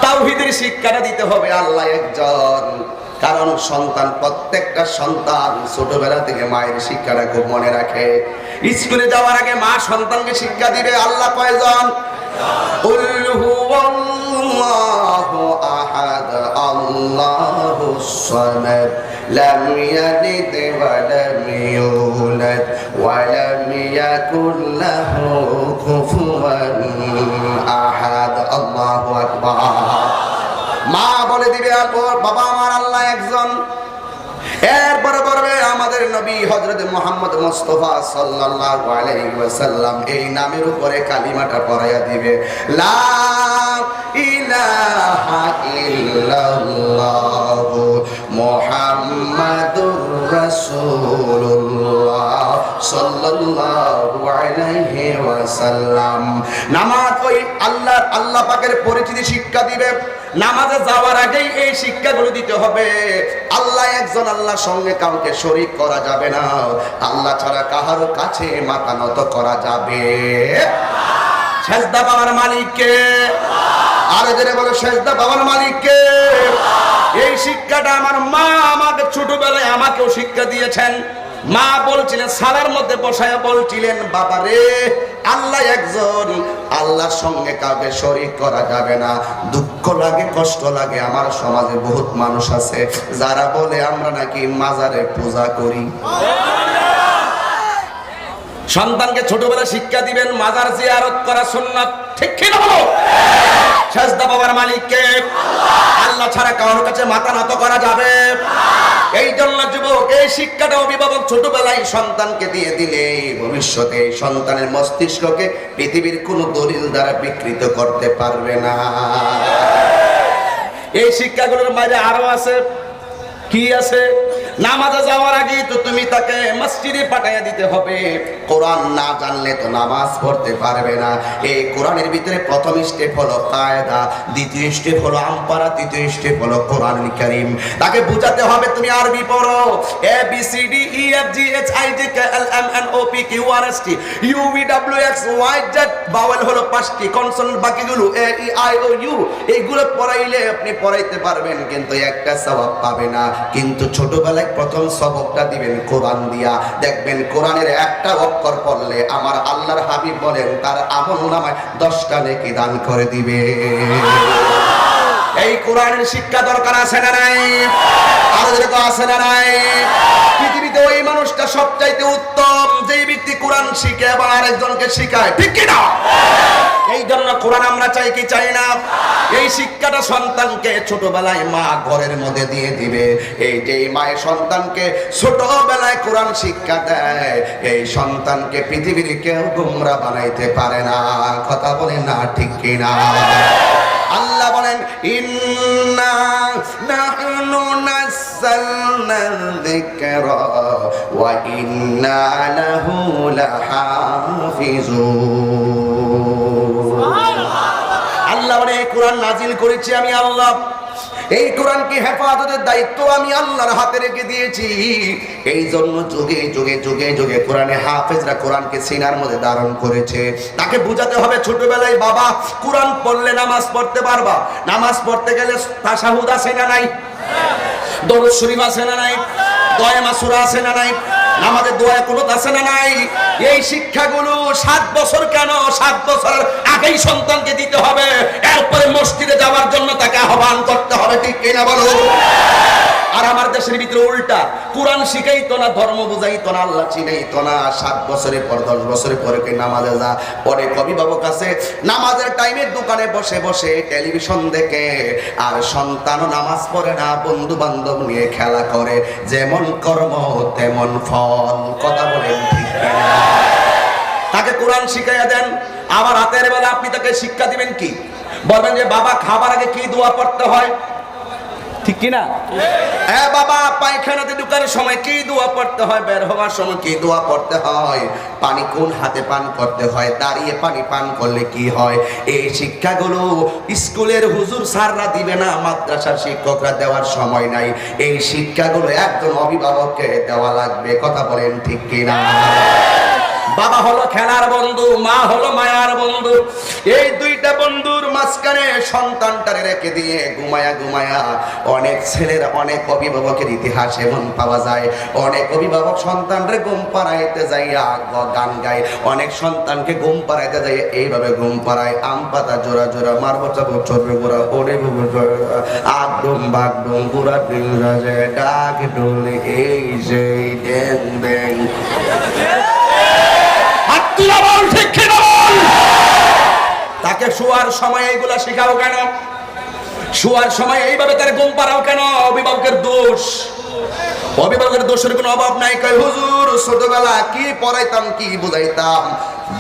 তাওহীদের শিক্ষাটা দিতে হবে, আল্লাহ একজন। কারণ সন্তান, প্রত্যেকটা সন্তান ছোটবেলা থেকে মায়ের শিক্ষাটা খুব মনে রাখে। স্কুলে যাওয়ার আগে মা সন্তানকে শিক্ষা দিবে, আল্লাহ কয়জন? কুল হুয়াল্লাহু আহাদ, আল্লাহুস সামাদ, লাম ইয়ালিদ ওয়া লাম ইউলাদ ওয়া লাম ইয়াকুল লাহু কুফুয়ান আহাদ। আল্লাহু আকবার। মা বলে দিবে, বাবা আমার আল্লাহ একজন। এরপরে বলবে আমাদের নবী হযরত মুহাম্মদ মুস্তাফা সাল্লাল্লাহু আলাইহি ওয়াসাল্লাম এই নামের উপরে কালিমাটা পড়াইয়া দিবে, লা ইলাহা ইল্লাল্লাহ মুহাম্মাদুর রাসূলুল্লাহ সাল্লাল্লাহু আলাইহি ওয়াসাল্লাম। নামাজ ওই আল্লাহ পাকের পরিচিতি শিক্ষা দিবে। নামাজে যাওয়ার আগেই এই শিক্ষাগুলো দিতে হবে। আল্লাহ একজন, আল্লাহর সঙ্গে কাউকে শরীক করা যাবে না। আল্লাহ ছাড়া কাহারও কাছে মাথা নত করা যাবে। সেজদা পাওয়ার মালিককে, আরে জেনে বলো, সেজদা পাওয়ার মালিককে। এই শিক্ষাটা আমার মা আমাকে ছোটবেলায় আমাকেও শিক্ষা দিয়েছেন। মা বলছিলেন, সালার মধ্যে বসায়া বলছিলেন, বাবা রে, আল্লাহ একজন, আল্লাহর সঙ্গে কাউকে শরীক করা যাবে না। দুঃখ লাগে, কষ্ট লাগে, আমার সমাজে বহুত মানুষ আছে যারা বলে আমরা নাকি মাজারে পূজা করি। সন্তানকে ছোটবেলা শিক্ষা দিবেন মাজার জিয়ারত করা সুন্নাত, ঠিক কি না বলো? সেজদা পাওয়ার মালিককে, আল্লাহ ছাড়া কারোর কাছে মাথা নত করা যাবে। এই জন্য যুবক, এই শিক্ষাটা অভিভাবক ছোটবেলায় সন্তানকে দিয়ে দিলে ভবিষ্যতে সন্তানের মস্তিষ্ককে পৃথিবীর কোন দলিল দ্বারা বিকৃত করতে পারবে না। এই শিক্ষাগুলোর মাঝে আরো আছে। কি আছে? নামাজে যাওয়ার আগে তো তুমি তাকে মসজিদে পাঠাইয়া দিতে হবে। কোরআন না জানলে তো নামাজ পড়তে পারবে না। এই কোরআনের ভিতরে প্রথম স্টেপ হলো কায়দা, দ্বিতীয় স্টেপ হলো আমপারা, তৃতীয় স্টেপ হলো কোরআনুল কারীম। তাকে বুঝাতে হবে তুমি আরবি পড়ো, A B C D E F G H I J K L M N O P Q R S T U V W X Y Z. Vowel হলো 5টি, কনসোনেন্ট বাকিগুলো এ ই আই ও ইউ। এইগুলো পড়াইলে আপনি পড়াইতে পারবেন, কিন্তু একটা সওয়াব পাবে না। কিন্তু ছোটবেলায় প্রথম সবকটা দিবেন কোরআন দিয়া। দেখবেন কোরআনের একটা অক্ষর পড়লে আমার আল্লাহর হাবিব বলেন তার আমলনামায় 10টা নেকি দান করে দিবে। এই কোরআনের শিক্ষা দরকার আছে না নাই? আর যেটা আছে না নাই? পৃথিবীতে ওই মানুষটা সবচাইতে উত্তম যেই ব্যক্তি কোরআন শিখে আবার আরেকজনকে শিখায়, ঠিক কি না? এই জন্য কোরআন আমরা চাই কি চাই না? এই শিক্ষাটা সন্তানকে ছোটবেলায় মা ঘরের মধ্যে দিয়ে দিবে। এই যে মায়ের সন্তানকে ছোটবেলায় কোরআন শিক্ষা দেয়, এই সন্তানকে পৃথিবীর কেউ গোমরা বানাইতে পারে না। কথা বলেন না, ঠিক কি না? আল্লাহ বলেন, ইন্না নাহনু নাযালনা যিকরা ওয়া ইন্না লাহু লাহাফিজুন। আল্লাহ বলে, এই কোরআন নাজিল করেছি আমি আল্লাহ। এই কোরআনকে হেফাজতের দায়িত্ব আমি আল্লাহর হাতে রেখে দিয়েছি। এই জন্য যুগে যুগে যুগে যুগে কোরআনে হাফেজরা কোরআনকে সিনার মধ্যে ধারণ করেছে। তাকে বুঝাতে হবে ছোটবেলায়, বাবা কোরআন পড়লে নামাজ পড়তে পারবা। নামাজ পড়তে গেলে তাশাহুদ আছে না নাই? দরুদ শরীফ আছে না নাই? দোয়া মাসুরা আছে না নাই? নামাজের দোয়া কুনুত আছে না নাই? এই শিক্ষাগুলো 7 বছর কেন, 7 বছর আগেই সন্তানকে দিতে হবে। এরপরে মসজিদে যাওয়ার জন্য তাকে আহ্বান করতে হবে, ঠিক কিনা বলো? আর আমার দেশের ভিতরে উল্টা, কোরআন শিখাইতো না, ধর্ম বুঝাইতো না, আল্লাহ চিনাইতো না। 7 বছরের পর 10 বছরের পরে কে নামাজে যা। পরে অভিভাবক আছে নামাজের টাইমে দোকানে বসে বসে টেলিভিশন দেখে, আর সন্তানও নামাজ পড়ে না, বন্ধু বান্ধব নিয়ে খেলা করে। যেমন কর্ম তেমন ফল। কথা বলেন ঠিক কিনা? তাকে কোরআন শিখাইয়া দেন। আবার রাতের বেলা আপনি তাকে শিক্ষা দিবেন কি? বলবেন যে বাবা খাবার আগে কি দোয়া পড়তে হয়? ঠিক কিনা? হ্যাঁ বাবা, পায়খানাতে ঢোকার সময় কি দোয়া পড়তে হয়, বের হওয়ার সময় কি দোয়া পড়তে হয়, পানি কোন হাতে পান করতে হয়, দাঁড়িয়ে পানি পান করলে কি হয়, এই শিক্ষাগুলো স্কুলের হুজুর স্যাররা দিবে না, মাদ্রাসার শিক্ষকরা দেওয়ার সময় নাই। এই শিক্ষাগুলো একজন অভিভাবককে দেওয়া লাগবে। কথা বলেন ঠিক কিনা? বাবা হলো খেলার বন্ধু, মা হলো মায়ার বন্ধু। এই দুইটা বন্ধুর মাঝখানে সন্তানটারে রেখে দিয়ে ঘুমায়া ঘুমায়া অনেক ছেলেরা, অনেক অভিভাবকের ইতিহাস এমন পাওয়া যায়। অনেক অভিভাবক সন্তানরে ঘুম পাড়াইতে যাইয়া গান গায়, অনেক সন্তানকে ঘুম পাড়াইতে যাইয়া এইভাবে ঘুম পাড়ায়, আম পাতা জোড়া জোড়া, মারবো চাপো চড়বে গোড়া, ওরে আগডুম বাগডুম গুড়া দিল রাজে ডাক ডোলে এই সেই ড্যাং ড্যাং। তাকে শোয়ার সময় এইগুলা শেখাও কেন? শোয়ার সময় এইভাবে তার ঘুম পাড়াও কেন? অভিভাবকের দোষ। অভিভাবকের দোষের কোনো অভাব নাই। কয় হুজুর ছোটবেলা কি পড়াইতাম, কি বুঝাইতাম,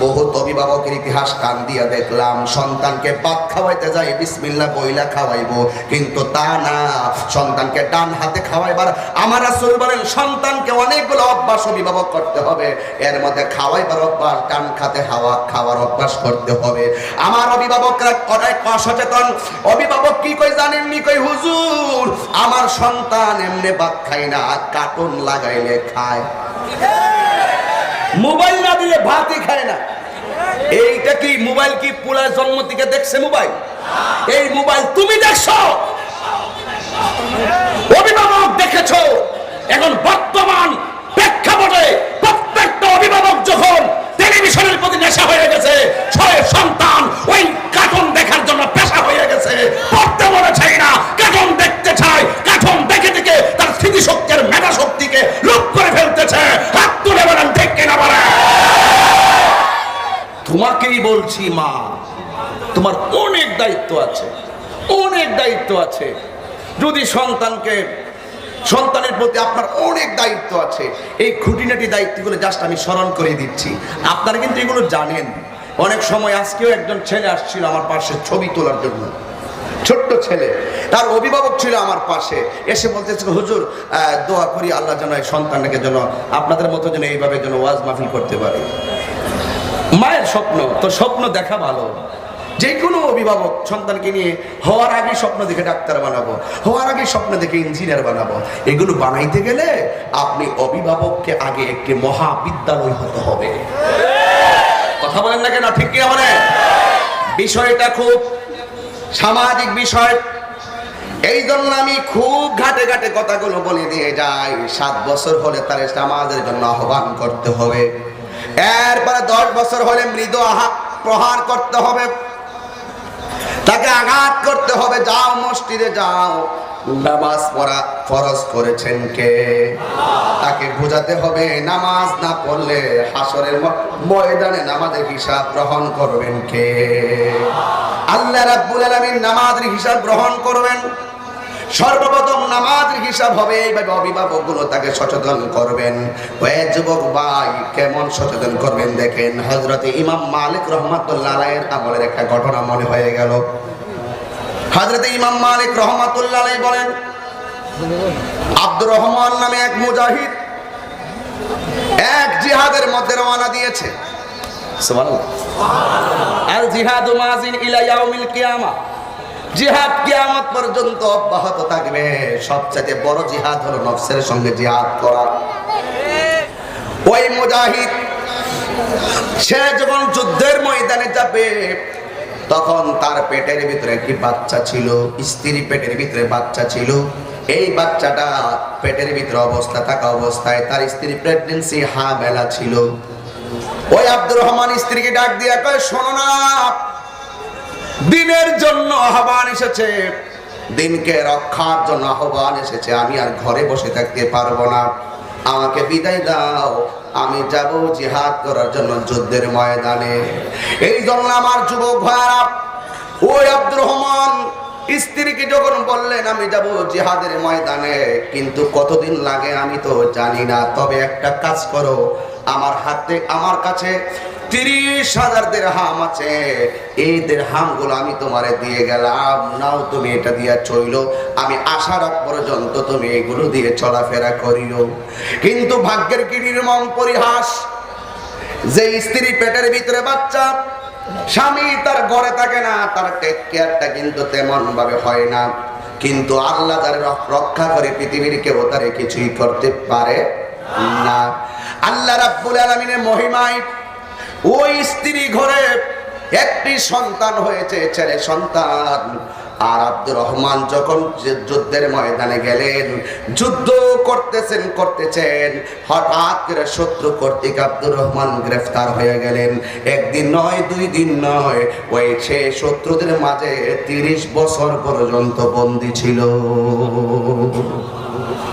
বহুত অভিভাবকের ইতিহাস কান দিয়া দেখলাম, সন্তানকে ভাত খাওয়াইতে যায় বিসমিল্লাহ বইলা খাওয়াইবো, কিন্তু তা না, সন্তানকে ডান হাতে খাওয়াইবার আমার রাসূল বলেন সন্তানকে অনেকগুলো অভ্যাস অভিভাবক করতে হবে। এর মধ্যে খাওয়াইবার অভ্যাস, ডান হাতে খাওয়ার অভ্যাস করতে হবে। আমার অভিভাবকরা অনেক অসচেতন। অভিভাবক কি কই জানেননি? কই হুজুর আমার সন্তান এমনি ভাত খায় না, কার্টুন লাগাইলে খায়, মোবাইল না দিলে ভাতই খায় না। এইটা কি মোবাইল কি পুরা জন্ম থেকে দেখছে মোবাইল? এই মোবাইল তুমি দেখছো, অভিভাবক দেখেছো। এখন বর্তমান প্রেক্ষাপটে প্রত্যেকটা অভিভাবক যখন টেলিভিশনের প্রতি নেশা হয়ে গেছে, সন্তান ওই কার্টুন দেখার জন্য পেশা হয়ে গেছে, পড়তে মনে চায় না, কার্টুন দেখতে চায়, কার্টুন দেখে দেখে তার স্মৃতিশক্তির মেধা শক্তিকে লোপ করে ফেলতেছে। হাত তুলে বলেন ঠিক কিনা বলে? তোমাকেই বলছি মা, তোমার অনেক দায়িত্ব আছে, অনেক দায়িত্ব আছে। যদি সন্তানের প্রতি আপনার অনেক দায়িত্ব আছে। এই খুঁটিনাটি দায়িত্বগুলো জাস্ট আমি স্মরণ করে দিচ্ছি, আপনারা কিন্তু এগুলো জানেন। অনেক সময় আজকেও একজন ছেলে আসছিল আমার পাশে ছবি তোলার জন্য, ছোট্ট ছেলে, তার অভিভাবক ছিল আমার পাশে, এসে বলতেছিল হুজুর দোয়া করি আল্লাহ যেন এই সন্তানটাকে যেন আপনাদের মতো যেন এইভাবে যেন ওয়াজ মাহফিল করতে পারে। মায়ের স্বপ্ন তো স্বপ্ন দেখা ভালো। যে কোনো অভিভাবক সন্তানকে নিয়ে হওয়ার আগে স্বপ্ন দেখে ডাক্তার বানাবো, হওয়ার আগে স্বপ্ন দেখে ইঞ্জিনিয়ার বানাবো, এগুলো বানাইতে গেলে আপনি অভিভাবককে আগে একটি মহাবিদ্যালয় হতে হবে। কথা বলেন না কেন? ঠিক কি? মানে বিষয়টা খুব সামাজিক বিষয়, এই জন্য আমি খুব ঘাটে ঘাটে কথাগুলো বলে দিয়ে যাই। 7 বছর হলে তার সমাজের জন্য আহ্বান করতে হবে, এরপরে 10 বছর হলে মৃদু প্রহার করতে হবে, তাকে আঘাত করতে হবে। যাও মসজিদে যাও, নামাজ পড়া ফরজ করেছেন কে? তাকে বোঝাতে হবে নামাজ না পড়লে হাসরের ময়দানে নামাজের হিসাব গ্রহণ করবেন কে? আল্লাহ রাব্বুল আলামিন নামাজের হিসাব গ্রহণ করবেন। সর্বপ্রথম নামাজের হিসাব হবে, এইভাবে অভিভাবকগুলো তাকে সচেতন করবেন। ওই যুবক ভাই কেমন সচেতন করবেন দেখেন। হযরতে ইমাম মালিক রহমাতুল্লাহ আলাইহির আমলের একটা ঘটনা মনে হয়ে গেল। হযরতে ইমাম মালিক রহমাতুল্লাহ আলাইহি বলেন, আব্দুর রহমান নামে এক মুজাহিদ এক জিহাদের মধ্যে রওনা দিয়েছে। সুবহানাল্লাহ। আল জিহাদু মাজিন ইলা ইয়াউমিল কিয়ামা, জিহাদ কিয়ামত পর্যন্ত অব্যাহত থাকবে। সবচেয়ে বড় জিহাদ হলো নফসের সঙ্গে জিহাদ করা। ওই মুজাহিদ সে যখন যুদ্ধের ময়দানে যাবে, তখন তার পেটের ভিতরে একটি বাচ্চা ছিল, স্ত্রী পেটের ভিতরে বাচ্চা ছিল। এই বাচ্চাটা পেটের ভিতরে থাকা অবস্থায় তার স্ত্রী প্রেগন্যান্সি হামেলা ছিল। ওই আব্দুর রহমান স্ত্রীকে ডাক দিয়া কয়, শোনো না, দিনের জন্য আহ্বান এসেছে, দিনকে রক্ষার জন্য আহ্বান এসেছে, আমি আর ঘরে বসে থাকতে পারবো না, আমাকে বিদায় দাও, আমি যাব জিহাদ করার জন্য যুদ্ধের ময়দানে। এই জন্য আমার যুবক ভাইরা, ওই আব্দুর রহমান স্ত্রীকে যখন বললেন আমি যাব জিহাদের ময়দানে, কিন্তু কতদিন লাগে আমি তো জানি না, তবে একটা কাজ করো, আমার কাছে 30,000 দিরহাম আছে, এই দিরহাম গুলো আমি তোমারে দিয়ে গেলাম, নাও তুমি এটা দিয়া চইলো, আমি আসার আগ পর্যন্ত তুমি এগুলো দিয়ে চলাফেরা করিও। কিন্তু ভাগ্যের কি নির্মম পরিহাস, যে স্ত্রী পেটের ভিতরে বাচ্চা, স্বামী তার ঘরে থাকে না, তার টেক কেয়ারটা কিন্তু তেমন ভাবে হয় না। কিন্তু আল্লাহ যারা রক্ষা করে পৃথিবীর কেউ তারে কিছুই করতে পারে না। আল্লাহ রাব্বুল আলামিনের মহিমায় ওই স্ত্রী ঘরে একটি সন্তান হয়েছে, ছেলে সন্তান। আর আব্দুর রহমান যখন যুদ্ধের ময়দানে গেলেন, যুদ্ধ করতেছেন, হঠাৎ করে শত্রু কর্তৃক আব্দুর রহমান গ্রেফতার হয়ে গেলেন। একদিন নয়, 2 দিন নয়, ওই সে শত্রুদের মাঝে 30 বছর পর্যন্ত বন্দী ছিল।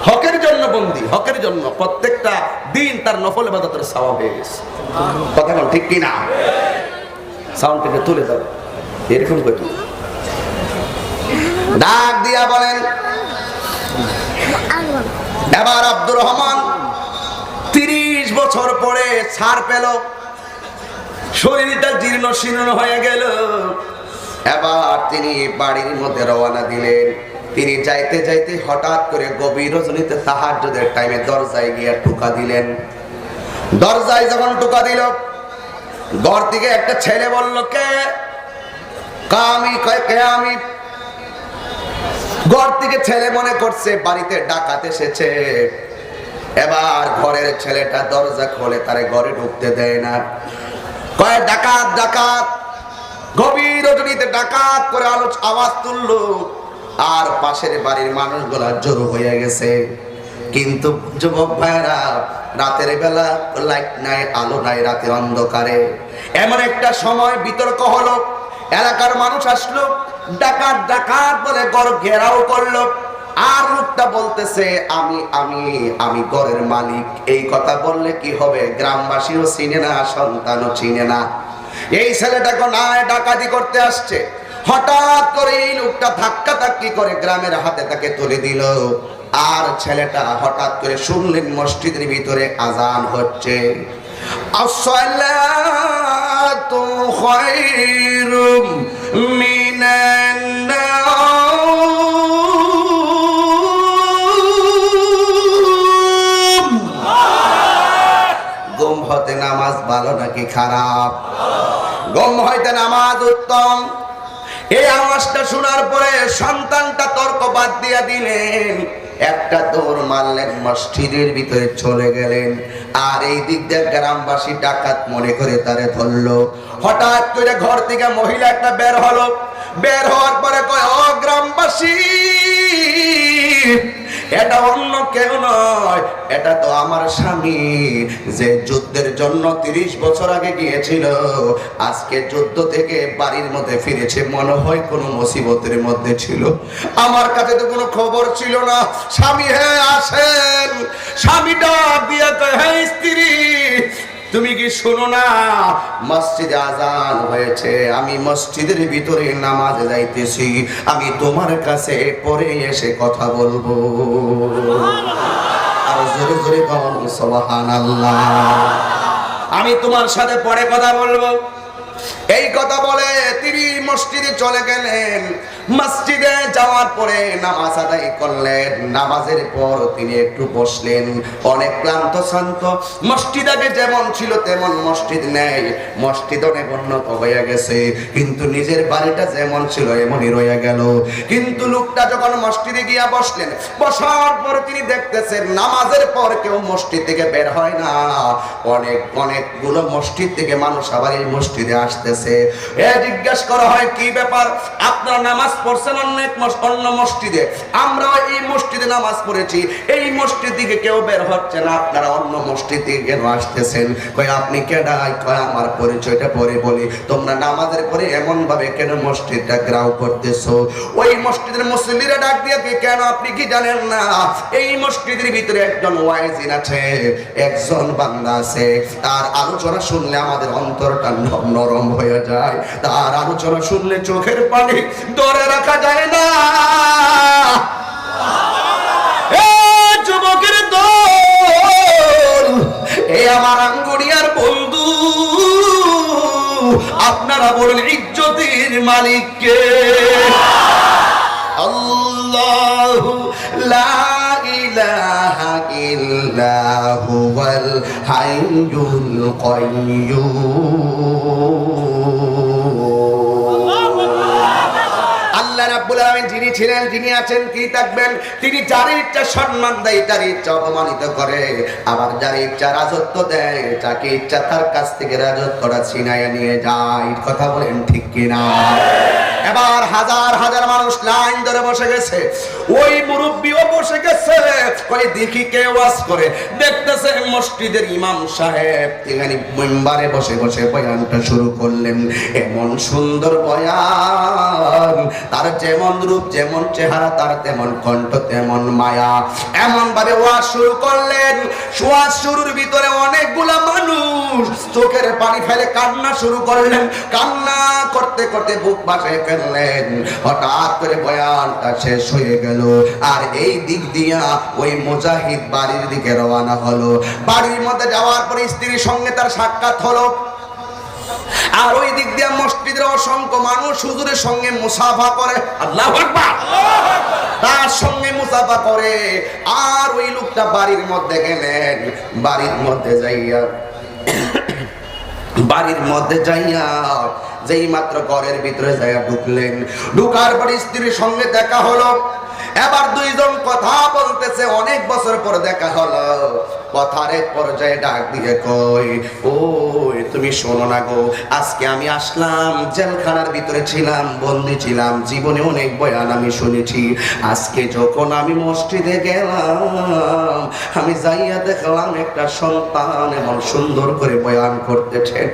হকের জন্য বন্দী, হকের জন্য প্রত্যেকটা দিন তার নফল ইবাদতের সওয়াব হয়ে গেছে। কথা বল ঠিক কি না? সাউন্ডটাকে তুলে দাও, এরকম করে ডাক দিয়া বলেন। এবার আব্দুর রহমান 30 বছর পরে ছাড় পেল, শরীরটা জীর্ণ শীর্ণ হয়ে গেল। এবার তিনি বাড়ির মধ্যে রওনা দিলেন। তিনি যাইতে যাইতে হঠাৎ করে গভীর রজনীতে তাহাজ্জুদের টাইমে দরজায় গিয়ে টোকা দিলেন। দরজায় যখন টোকা দিল, ঘর থেকে একটা ছেলে বলল, কে? আমি। ঘর থেকে ছেলে মনে করছে বাড়িতে ডাকাত এসেছে। এবার ঘরের ছেলেটা দরজা খোলে, তারে ঘরে ঢুকতে দেয় না। কয় ডাকাত, ডাকাত। গভীর রজনীতে ডাকাত করে আওয়াজ তুললো, আর পাশের বাড়ির মানুষগুলা জড়ো হয়ে গেছে। কিন্তু যুবক ভাইরা, রাতের বেলা লাইট নাই, আলো নাই, রাতে অন্ধকারে এমন একটা সময় বিতর্ক হলো। এলাকার মানুষ আসলো, ডাকাত ডাকাত বলে ঘর ঘেরাও করলো। আর লোকটা বলতেছে, আমি আমি আমি ঘরের মালিক। এই কথা বললে কি হবে? গ্রামবাসীও চিনে না, সন্তানও চিনে না। এই ছেলেটাকে নাই ডাকাতি করতে আসছে। হঠাৎ করে এই লোকটা ধাক্কা ধাক্কি করে গ্রামের হাতে তাকে তুলে দিল। আর ছেলেটা হঠাৎ করে শুনলেন মসজিদের ভিতরে আজান হচ্ছে, আসসালাতু খায়রুম মিনান নাওম। ঘুম হতে নামাজ ভালো নাকি খারাপ? ঘুম হইতে নামাজ উত্তম। এই আওয়াজটা শোনার পরে সন্তানটা তর্ক বাদ দিয়া দিলেন, একটা দৌড় মারলেন, মসজিদের ভিতরে চলে গেলেন। আর এই দিক দিয়ে গ্রামবাসী ডাকাত মনে করে তারে ধরলো। হঠাৎ করে ঘর থেকে মহিলা একটা বের হলো। বের হওয়ার পরে কয়, ও গ্রামবাসী, এটা অন্য কেউ নয়, এটা তো আমার স্বামী, যে যুদ্ধের জন্য 30 বছর আগে গিয়েছিল। আজকে যুদ্ধ থেকে বাড়ির মধ্যে ফিরেছে, মনে হয় কোনো মুসিবতের মধ্যে ছিল। আমার কাছে তো কোনো খবর ছিল না। স্বামী, হ্যাঁ আসেন। স্বামীটা দিয়ে কয়, হ্যাঁ স্ত্রী, তুমি কি শোনো না, মসজিদে আজান হয়েছে, আমি মসজিদের ভিতরে নামাজে যাইতেছি, আমি তোমার কাছে পরে এসে কথা বলবো। আর জোরে জোরে বলুন সুবহানাল্লাহ। আমি তোমার সাথে পরে কথা বলবো। এই কথা বলে তিনি মসজিদে চলে গেলেন। মসজিদে যাওয়ার পরে নামাজ আদায় করলেন। নামাজের পর তিনি একটু বসলেন, অনেক ক্লান্ত শান্ত। মসজিদ আগে যেমন ছিল তেমন মসজিদ নেই, মসজিদ অনেক উন্নত হয়ে গেছে, কিন্তু নিজের বাড়িটা যেমন ছিল এমনই রয়ে গেল। কিন্তু লোকটা যখন মসজিদে গিয়া বসলেন, বসার পর তিনি দেখতেছেন নামাজের পর কেউ মসজিদ থেকে বের হয় না। অনেকগুলো মসজিদ থেকে মানুষ আবার এই মসজিদে আসতেছে। জিজ্ঞেস করা হয়, কি ব্যাপার, আপনারা নামাজ পড়ছেন অন্য মসজিদে, আমরা এই মসজিদে নামাজ পড়েছি, এই মসজিদ থেকে কেউ বের হচ্ছে না, আপনারা অন্য মসজিদ থেকে কেন আসতেছেন? কই আপনি কেডাই? কয় আমার পরিচয়টা পরে বলি। তোমরা নামাজের পরে এমন ভাবে কেন মসজিদটা গ্রাউ করতেছো? ওই মসজিদের মুসল্লিরা ডাক দিয়ে, কেন আপনি কি জানেন না এই মসজিদের ভিতরে একজন ওয়াইজিন আছে, একজন বান্দা আছে, তার আলোচনা শুনলে আমাদের অন্তরটা নরম হয়ে যায়, তার আলোচনা শুনলে চোখের পানি ধরে রাখা যায় না। যুবকের দল, এ আমার আঙ্গুরিয়ার বন্ধু, আপনারা বলেন ইজ্জতের মালিক কে? আল্লাহু লা ইলাহা ইল্লা হুয়াল হাইয়ুল কাইয়্যুম। আল্লাহ রাব্বুল আলামিন যিনি ছিলেন, যিনি আছেন, কি থাকবেন, তিনি যার ইচ্ছা সম্মান দেয়, তার ইচ্ছা অপমানিত করে, আবার যার ইচ্ছা রাজত্ব দেয়, যাকে ইচ্ছা তার কাছ থেকে রাজত্বটা ছিনাইয়ে নিয়ে যায়। কথা বলেন ঠিক কিনা? এবার হাজার হাজার মানুষ লাইন ধরে বসে গেছে, ওই মুরব্বিও বসে গেছে, কই দেখি কে ওয়াজ করে। দেখতেছে মসজিদের ইমাম সাহেব এখানে মিম্বারে বসে বসে বয়ানটা শুরু করলেন। এমন সুন্দর বয়ান, তার যেমন রূপ, যেমন চেহারা, তার তেমন কণ্ঠ, তেমন মায়া। এমন ভাবে ওয়াজ শুরু করলেন, ওয়াজ শুরুর ভিতরে অনেকগুলা মানুষ চোখের পানি ফেলে কান্না শুরু করলেন। কান্না করতে করতে বুক ভাসে ফেললেন। হঠাৎ করে বয়ানটা শেষ হয়ে গেল, আর এই দিক দিয়া ওই মুজাহিদ বাড়ির দিকে রওনা হলো। বাড়ির মধ্যে যাওয়ার পরে স্ত্রীর সঙ্গে তার সাক্ষাৎ হলো, আর ওই দিক দিয়ে মসজিদের অসংখ্য মানুষ হুজুরের সঙ্গে মুসাফা করে। আল্লাহু আকবার। তার সঙ্গে মুসাফা করে, আর ওই লোকটা বাড়ির মধ্যে গেলেন। বাড়ির মধ্যে যাইয়া যেই মাত্র ঘরের ভিতরে যাইয়া ঢুকলেন, ঢুকার পরে স্ত্রীর সঙ্গে দেখা হলো। এবার দুইজন কথা বলতেছে, অনেক বছর পর দেখা হলো। কথার এক পর্যায়ে ডাক দিয়ে কই, ওই তুমি শোনো না গো, আজকে আমি আসলাম, জেলখানার ভিতরে ছিলাম, বন্দী ছিলাম, জীবনে অনেক বয়ান আমি শুনেছি। আজকে যখন আমি মসজিদে গেলাম, আমি যাইয়া দেখলাম একটা সন্তান এমন সুন্দর করে বয়ান করতেছেন,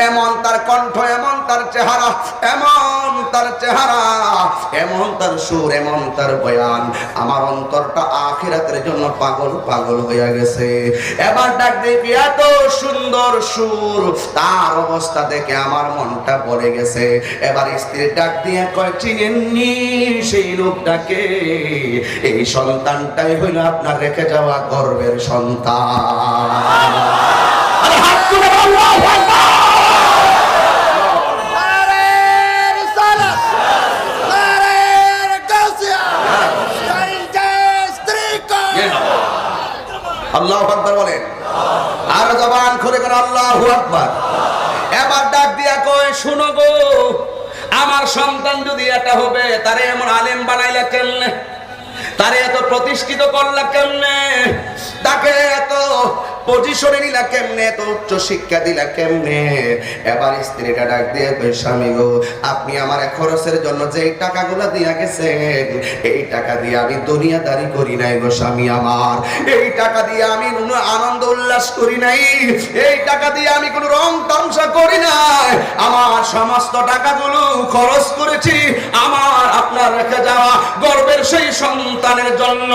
এমন তার কণ্ঠ, এমন তার চেহারা, এমন তার চেহারা, এমন তার সুর, এমন তার বয়ান, আমার অন্তরটা আখিরাতের জন্য পাগল পাগল হয়ে গেছে। এবার ডাক দেখি এত সুন্দর সুর, তার অবস্থা দেখে আমার মনটা পড়ে গেছে। এবার স্ত্রী ডাক দিয়ে কয়, চিনেননি সেই লোকটাকে? এই সন্তানটাই হইল আপনার রেখে যাওয়া গর্বের সন্তান। আল্লাহু আকবার বলেন, আর জবান খুলে করে আল্লাহু আকবার। এবার ডাক দিয়া কয়, শুনো গো, আমার সন্তান যদি এটা হবে, তারে এমন আলেম বানাইলা কেমনে, তারে এত প্রতিষ্ঠিত করলা কেমনে, তাকে এত পজিশনে নিলা কেমনে, এত উচ্চ শিক্ষা দিলা কেমনে? এবার স্ত্রীটা ডাক দিয়ে কই, স্বামী গো, আপনি আমার খরচের জন্য যে টাকাগুলো দিয়া গেছেন, এই টাকা দিয়ে আমি দুনিয়াদারি করি নাই গো স্বামী আমার। এই টাকা দিয়ে আমি কোনো আনন্দ উল্লাস করি নাই, এই টাকা দিয়ে আমি কোনো রং তামসা করি নাই। আমার সমস্ত টাকাগুলো খরচ করেছি আমার আপনার রেখে যাওয়া গর্বের সেই সন্তানের জন্য।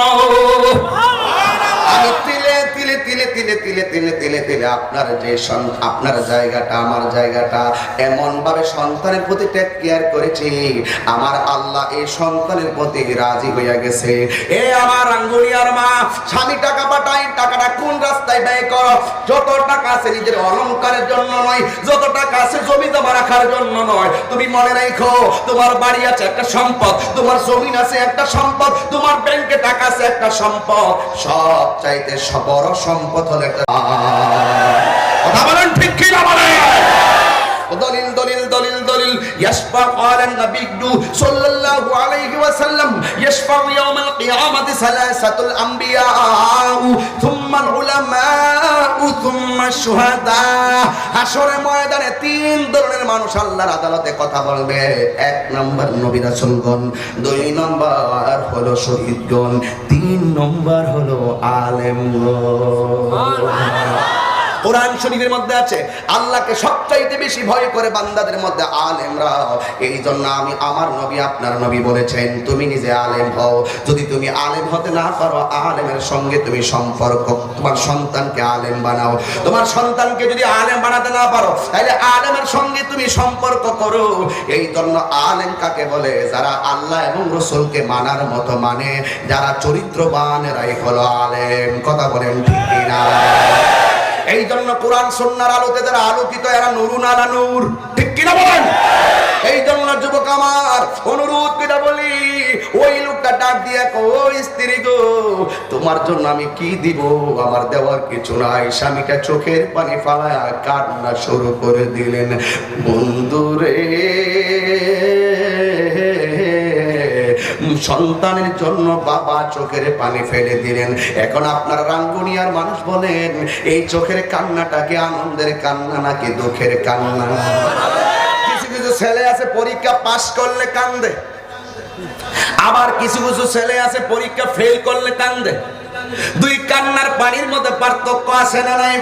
আমি তিলে তিলে তিলে তিলে তিলে তিলে তিলে তিলে আপনার যে আপনার জায়গাটা, আমার জায়গাটা, এমন ভাবে সন্তানের প্রতি টেক কেয়ার করেছি, আমার আল্লাহ এই সন্তানের প্রতি রাজি হইয়া গেছে। এ আমার আঙ্গুলিয়ার মা, স্বামী টাকা পাঠাই, টাকাটা কোন রাস্তায় ব্যয় করো। যত টাকা আছে নিজের অলংকারের জন্য নয়, যত টাকা আছে জমি জমা রাখার জন্য নয়। তুমি মনে রাখো, তোমার বাড়ি আছে একটা সম্পদ, তোমার জমিন আছে একটা সম্পদ, তোমার ব্যাংকে টাকা আছে একটা সম্পদ, সব চাইতে বড় সম্পদ হলো একটা। কথা বলেন ঠিক কি না বলেন? দলিল দলিল দলিল দলিল। ইয়াশফা ক্বালা নবী সাল্লাল্লাহু আলাইহি ওয়াসাল্লাম, ইয়াশফা ইয়াউমাল কিয়ামাতি সালাসাতুল আম্বিয়া থুম্মাল উলামা থুম্মা শুহাদা। হাশরের ময়দানে তিন ধরনের মানুষ আল্লাহর আদালতে কথা বলবে। এক নম্বর নবী রাসূলগণ, দুই নম্বর হলো শহীদগণ, তিন নম্বর হলো আলেমগণ। কোরআন শরীফের মধ্যে আছে, আল্লাহকে সবচাইতে বেশি ভয় করে বান্দাদের মধ্যে আলেমরা। এই জন্য আমি আমার নবী আপনার নবী বলেছেন, তুমি নিজে আলেম হও। যদি তুমি আলেম হতে না পারো, আলেমের সঙ্গে তুমি সম্পর্ক, তোমার সন্তানকে আলেম বানাও। তোমার সন্তানকে যদি আলেম বানাতে না পারো, তাহলে আলেমের সঙ্গে তুমি সম্পর্ক করো। এই জন্য আলেম কাকে বলে? যারা আল্লাহ এবং রাসূলকে মানার মতো মানে, যারা চরিত্রবান, এরাই হলো আলেম। কথা বলেন ঠিক কিনা? এই জন্য কোরআন সুন্নাহর আলোতে যারা আলোকিত, এরা নূরুন আলা নূর। ঠিক কিনা বলেন? এই জন্য যুবক আমার অনুরোধ করে বলি, ওই লোকটা ডাক দিয়ে কই স্ত্রী গো, তোমার জন্য আমি কি দিব? আমার দেওয়ার কিছু নাই। স্বামীটা চোখের পানি ফালায় কান্না শুরু করে দিলেন। বন্ধুরে, সন্তানের জন্য বাবা চোখের পানি ফেলে দিলেন। এখন আপনার রাঙ্গুনিয়ার মানুষ বলেন, এই চোখের কান্নাটা কি আনন্দের কান্না নাকি দুঃখের কান্না? কিছু কিছু ছেলে আছে পরীক্ষা পাস করলে কান্দে, আবার কিছু কিছু ছেলে আছে পরীক্ষা ফেল করলে কান্দে। দুই কান্নার পানির মধ্যে পার্থক্য আছে না নাই?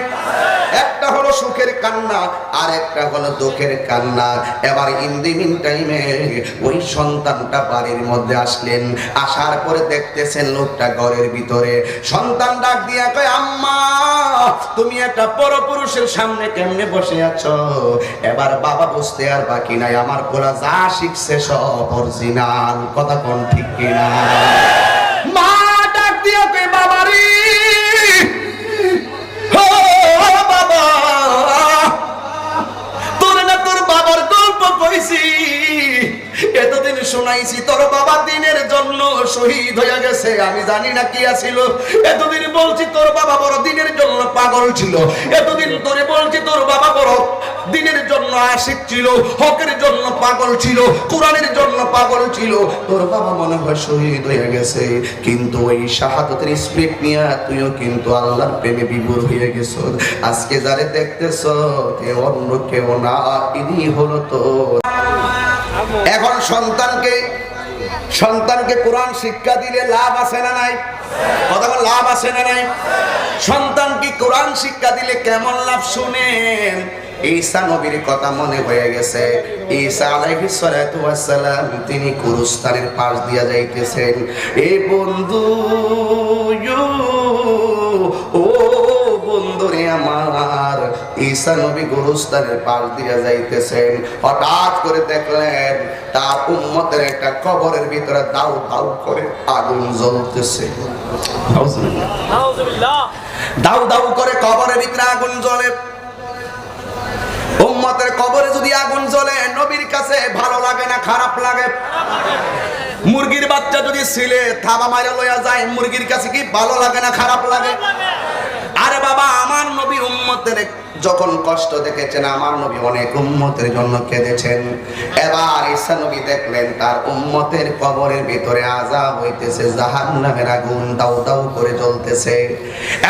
একটা হলো সুখের কান্না আর একটা হলো দুঃখের কান্না। এবার ইন দি মিন টাইমে ওই সন্তানটা বাড়ির মধ্যে আসলেন, আসার পরে দেখতেছেন লোকটা ঘরের ভিতরে। সন্তান ডাক দিয়া কয়, আম্মা তুমি একটা পরপুরুষের সামনে কেমনে বসে আছো? এবার বাবা বুঝতে আর বাকি নাই, আমার পোলা যা শিখছে সব অরিজিনাল। কথা কোন ঠিক কিনা? মা ডাক দিয়া কয়, বাবারে ও বাবা, তোর না তোর বাবার গল্প কইছি, এতদিন শোনাইছি তোর বাবা দিনের জন্য শহীদ হয়ে গেছে, আমি জানি না কি আছিল। এতদিন বলছি তোর বাবা বড় দিনের জন্য পাগল ছিল, এতদিন তোরে বলছি তোর বাবা বড় দিনের জন্য আশিক ছিল, হকের জন্য পাগল ছিল, কোরআনের জন্য পাগল ছিল। তোর বাবা মনে হয় শহীদ হয়ে গেছে, কিন্তু ওই শাহাদাতের স্পিরিট নিয়ে তুইও কিন্তু আল্লাহর প্রেমে বিভোর হয়ে গেছ। আজকে যারে দেখতেছ এ অন্য কেউ না, ইনি হলো তো। এখন সন্তানকে কোরআন শিক্ষা দিলে লাভ আছে না নাই? কথা বল, লাভ আছে না নাই? সন্তানকে কোরআন শিক্ষা দিলে কেমন লাভ শুনেন। ঈসা নবীর কথা মনে হয়ে গেছে। ঈসা আলাইহিস সালাতু ওয়াস সালাম তিনি কুরুস্তানের পাশ দিয়া যাইতেছেন। এই বন্ধু, ও বন্ধুরে আমার, ঈসা নবী গুরুস্তানের পাশ দিয়া যাইতেছেন। হঠাৎ করে দেখলেন তার উম্মতের একটা কবরের ভিতরে দাউ দাউ করে আগুন জ্বলতেছে। দাউ দাউ করে কবরের ভিতরে আগুন জ্বলে। উম্মতের কবরে যদি আগুন জ্বলে নবীর কাছে ভালো লাগে না খারাপ লাগে? মুরগির বাচ্চা যদি ছিলে থাবা মাইরা লইয়া যায়, মুরগির কাছে কি ভালো লাগে না খারাপ লাগে? আরে বাবা, আমার নবী উম্মতের যখন কষ্ট দেখেছেন, আমার নবী অনেক উম্মতের জন্য কেঁদেছেন। এবার ঈসা নবী দেখলেন তার উম্মতের কবরের ভিতরে আযাব হইতেছে, জাহান্নামের আগুন দাউ দাউ করে জ্বলতেছে।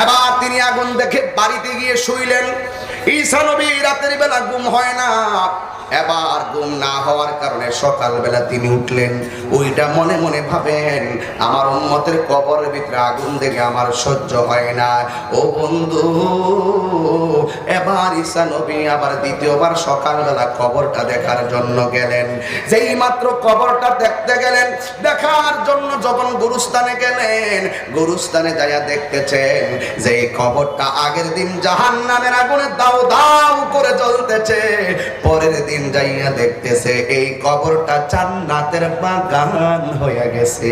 এবার তিনি আগুন দেখে বাড়িতে গিয়ে শুইলেন। ঈসা নবী রাতের বেলা ঘুম হয় না। এবার ঘুম না হওয়ার কারণে সকালবেলা তিনি উঠলেন। ওইটা মনে মনে ভাবেন, আমার উম্মতের কবরের ভিতরে আগুন দেখে আমার সহ্য হয় না। ও বন্ধু, এবার ঈসা নবী আবার দ্বিতীয়বার সকালবেলা কবরটা দেখার জন্য গেলেন। যেই মাত্র কবরটা দেখতে গেলেন, দেখার জন্য যখন গুরুস্থানে গেলেন, গুরুস্থানে যাইয়া দেখতেছেন যে এই কবরটা আগের দিন জাহান্নামের আগুনে দাউ দাউ করে জ্বলতেছে। পরের দিন যাইয়া দেখতেছে এই কবরটা জান্নাতের বাগান হয়ে গেছে।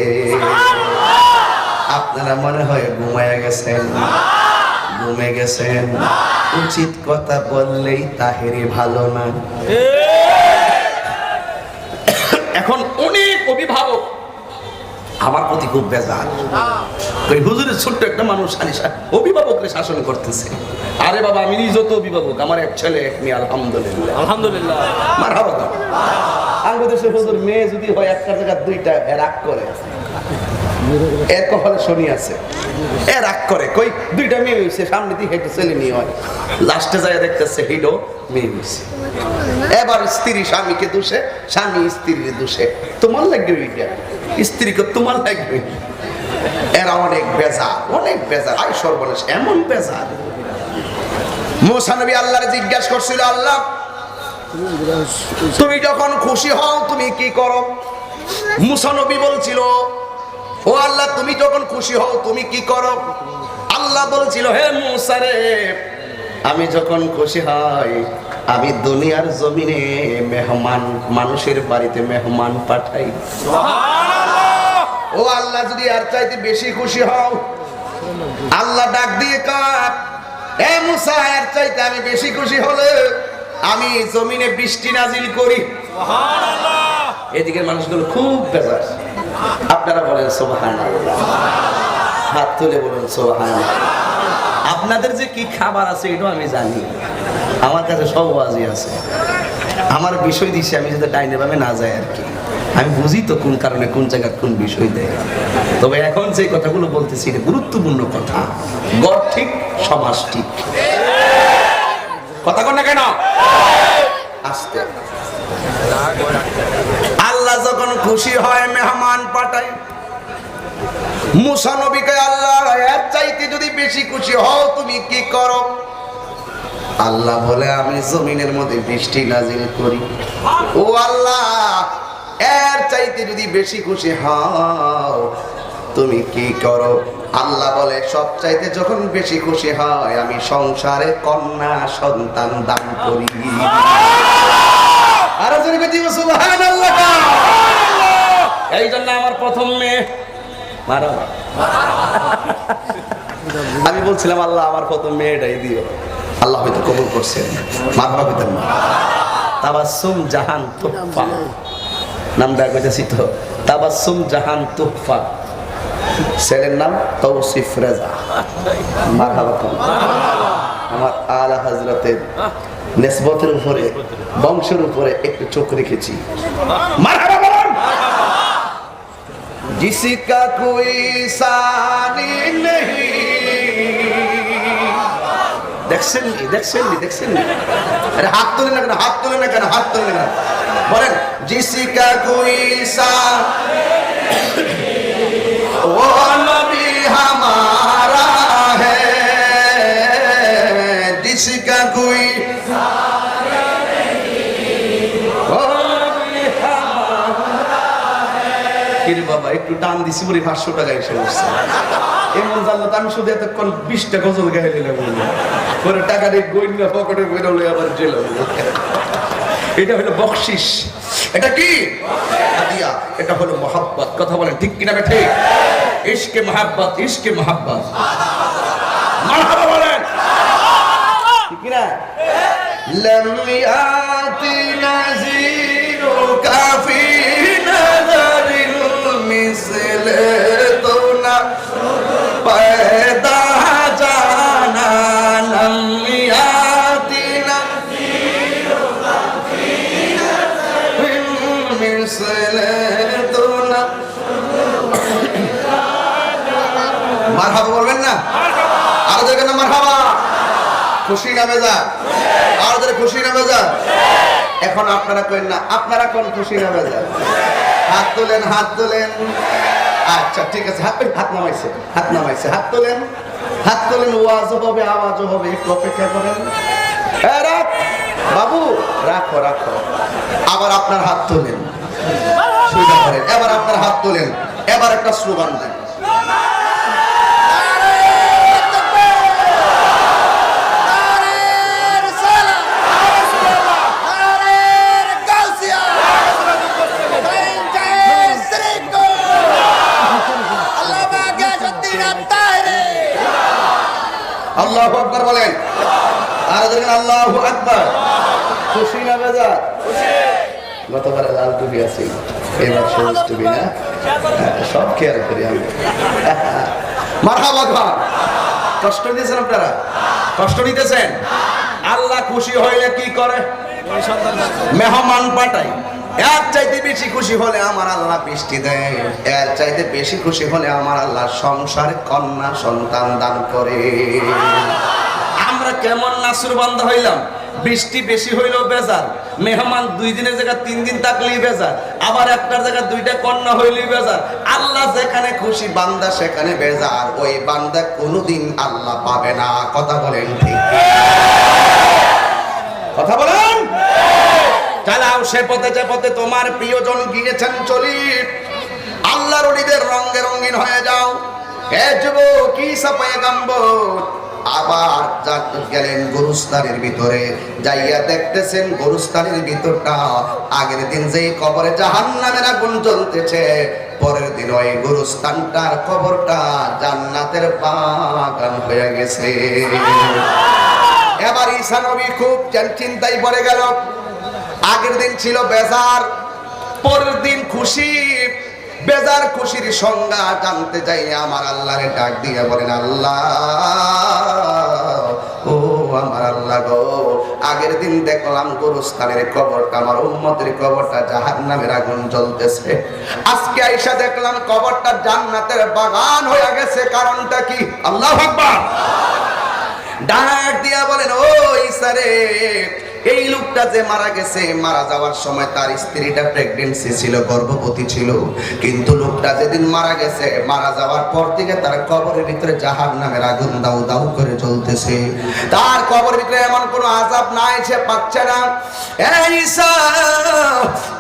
আপনারা মনে হয় ঘুমায়া গেছেন, ঘুমে গেছেন। উচিত কথা বললেই তাহেরি ভালো না। এখন অনেক অভিভাবক আমার প্রতি খুব বেজার। ওই হুজুরের ছোট্ট একটা মানুষ অভিভাবককে শাসন করতেছে। আরে বাবা, আমি নিজে তো অভিভাবক, আমার এক ছেলে এক মেয়ে, আলহামদুলিল্লাহ আলহামদুলিল্লাহ মারহাবা। আঙ্গ দেশে হুজুর মেয়ে যদি হয় একটা জায়গা দুইটা রাগ করে, এর কপালে শনি আছে, এ রাগ করে। কই দুইটা মেয়ে হয়েছে, সামনে দিয়ে হেঁটে ছেলে নিয়ে হয়, লাস্টে যায় দেখতেছে হিডো মেয়ে হয়েছে। এবার স্ত্রী স্বামীকে দোষে, স্বামী স্ত্রীর দোষে। তোমার লাগবে ওইটা, স্ত্রীকে তোমার লাগবে। এরা অনেক বেজার, অনেক বেজার। আই সর্বনাশ, এমন বেজার। মুসা নবী আল্লাহরে জিজ্ঞাসা করছিল, আল্লাহ তুমি যখন খুশি হও তুমি কি করো? মুসা নবী বলছিল, ও আল্লাহ তুমি যখন খুশি হও তুমি কি করো? আল্লাহ বলছিল, হে মুসা রে, আমি যখন খুশি হই আমি দুনিয়ার জমিনে মেহমান, মানুষের বাড়িতে মেহমান পাঠাই। ও আল্লাহ যদি আর চাইতে বেশি খুশি হও, আল্লাহ ডাক দিয়ে কয়, এ মুসা, আর চাইতে আমি বেশি খুশি হলে আমি জমিনে বৃষ্টি নাজিল করি। এদিকের মানুষগুলো খুব বেজার। আপনারা বলেন সুবহানাল্লাহ, হাত তুলে বলুন সুবহানাল্লাহ। আপনাদের যে কি খাবার আছে এটাও আমি জানি, আমার কাছে সব ওয়াজি আছে। আমার বিষয় দিছে আমি যাতে ডাইনে বামে না যাই আর কি। আমি বুঝি তো কোন কারণে কোন জায়গায় কোন বিষয় দেয়। তবে এখন যে কথাগুলো বলতেছি এটা গুরুত্বপূর্ণ কথা। গড় ঠিক, সমাজ ঠিক। কথা কন না কেন? আস্তে। আল্লাহ যখন খুশি হয় মেহমান পাঠায়। মুসা নবীকে আল্লাহ এর চাইতে যদি বেশি খুশি হও তুমি কি করো? আল্লাহ বলে আমি জমিনের মধ্যে বৃষ্টি নাজিল করি। ও আল্লাহ, এর চাইতে যদি বেশি খুশি হও তুমি কি করো? আল্লাহ বলে সব চাইতে যখন বেশি খুশি হয় আমি সংসারে কন্যা সন্তান দান করি। আর জোরে কই দিব সুবহানাল্লাহ। এই জন্য আমার প্রথম মেয়ে মারা। আমি বলছিলাম আল্লাহ আমার প্রথম মেয়েটাই দিও। আল্লাহ হয়তো কবুল করছেন। মারহাবা কইতেন না। তাবাসসুম জাহান তুহফা নামটা কইতেছি তো। তাবাসসুম জাহান তুহফা। ছেলের নাম তৌসিফ রেজা। মারহাবা কোন। আমার আলা হযরতের নিসবতের উপরে বংশের উপরে একটু চোখ রেখেছি। মারহাবা বলুন। जिसका कोई सानी नहीं। দেখছেন নি, দেখছেন নি, দেখছেন নি? আরে হাত তুলেন না কেন? হাত তুলেন না কেন? হাত তুলেন না কেন? বলেন जिसका कोई सानी वो नबी हमारा है। जिसका कोई বাবা একটু টান দিছি বলে 500 টাকা এসে বসছে। এমন জানলো আমি শুধু এতক্ষণ 20টা গজল গায়ে দিলাম পরে টাকা দিয়ে গইনা পকেটে বেরো লই আবার জেলে। এটা হলো বকশিশ। এটা কি হাদিয়া? এটা হলো মহব্বত। কথা বলেন ঠিক কিনা বেঠে? ইশকে মহব্বত, ইশকে মহব্বত। মারহাবা বলেন ঠিক কিনা? লাম ইয়াতি নাযিরু কাফি নাযারিল মিসলে তো না पैदा जाना। लम याति नाज़िरु काफी नज़रिल मिसले तो ना। মারহাবা বলবেন না? আর দেখেন না মারহাবা। খুশি না বেজার? আর যারা খুশি না বেজার? এখন আপনারা কইন না, আপনারা কোন খুশি না বেজার? হাত তোলেন, হাত তোলেন। আচ্ছা ঠিক আছে, হাত নামাইছে, হাত নামাইছে, হাত তোলেন, হাত তোলেন। ওয়াজও হবে, আওয়াজও হবে, একটু অপেক্ষা করেন। রাখ বাবু, রাখো রাখো। আবার আপনার হাত তোলেন, সুবিধা করেন। এবার আপনার হাত তোলেন, এবার একটা স্লোগান দেন। আল্লাহু আকবার বলেন। আর দেখেন আল্লাহু আকবার। খুশি না বেজার? গতবারে লাল টুপি আছে, এবার সবুজ টুপি না? সব খেয়াল করি আমি। মারহাবা খান। কষ্ট নিতেছেন আপনারা? কষ্ট নিতেছেন? আল্লাহ খুশি হইলে কি করে? মেহমান পাঠায়। এর চাইতে বেশি খুশি হলে আমার আল্লাহ বৃষ্টি দেয়। এর চাইতে বেশি খুশি হলে আমার আল্লাহ সংসারে কন্যা সন্তান দান করে। আমরা কেমন নাসুরবান্দা হইলাম? বৃষ্টি বেশি হইলেও বেজার, মেহমান 2 দিনের জায়গায় 3 দিন থাকলেই বেজার, আবার একটার জায়গায় 2টা কন্যা হইলেই বেজার। আল্লাহ যেখানে খুশি বান্দা সেখানে বেজার। ওই বান্দা কোনোদিন আল্লাহ পাবে না। কথা বলেন ঠিক? কথা বলেন। চালাও সে পথে যে পথে তোমার প্রিয়জন গিয়েছেন চলি। আল্লাহর ওলিদের রঙে রঙিন হয়ে যাও। হে যুবক কি সাপায়ে গাম্বর। আবার গেলেন গরুস্থানের ভিতরে, যাইয়া দেখতেছেন গরুস্থানের ভিতরটা আগের দিন যেই কবরে জাহান্নামের আগুন জ্বলতেছে, পরের দিন ওই গরুস্থানটার কবরটা জান্নাতের বাগান হয়ে গেছে। এবার ঈসা নবী খুব চিন্তায় পড়ে গেল। আগের দিন ছিল বেজার, পরের দিন খুশি। বেজার খুশির সংজ্ঞা জানতে চাই আমার আল্লাহরে ডাক দিয়ে বলেন, আল্লাহ ও আমার আল্লাহ গো, আগের দিন দেখলাম গোরস্থানের কবরটা, আমার উম্মতের কবরটা জাহান্নামের আগুন জ্বলতেছে। আজকে আইসা দেখলাম কবরটা জান্নাতের বাগান হয়ে গেছে। কারণটা কি? আল্লাহু আকবার। ডাক দিয়া বলেন, ও ঈসা রে, এই লোকটা যে মারা গেছে, মারা যাওয়ার সময় তার স্ত্রীটা প্রেগন্যান্সি ছিল, গর্ভবতী ছিল। কিন্তু লোকটা যেদিন মারা গেছে, মারা যাওয়ার পর থেকে তার কবরের ভিতরে জাহান্নামের আগুন দাউ দাউ করে জ্বলতেছে। তার কবরের ভিতরে এমন কোনো আযাব নাই সে পাচ্ছে না। এই ঈসা,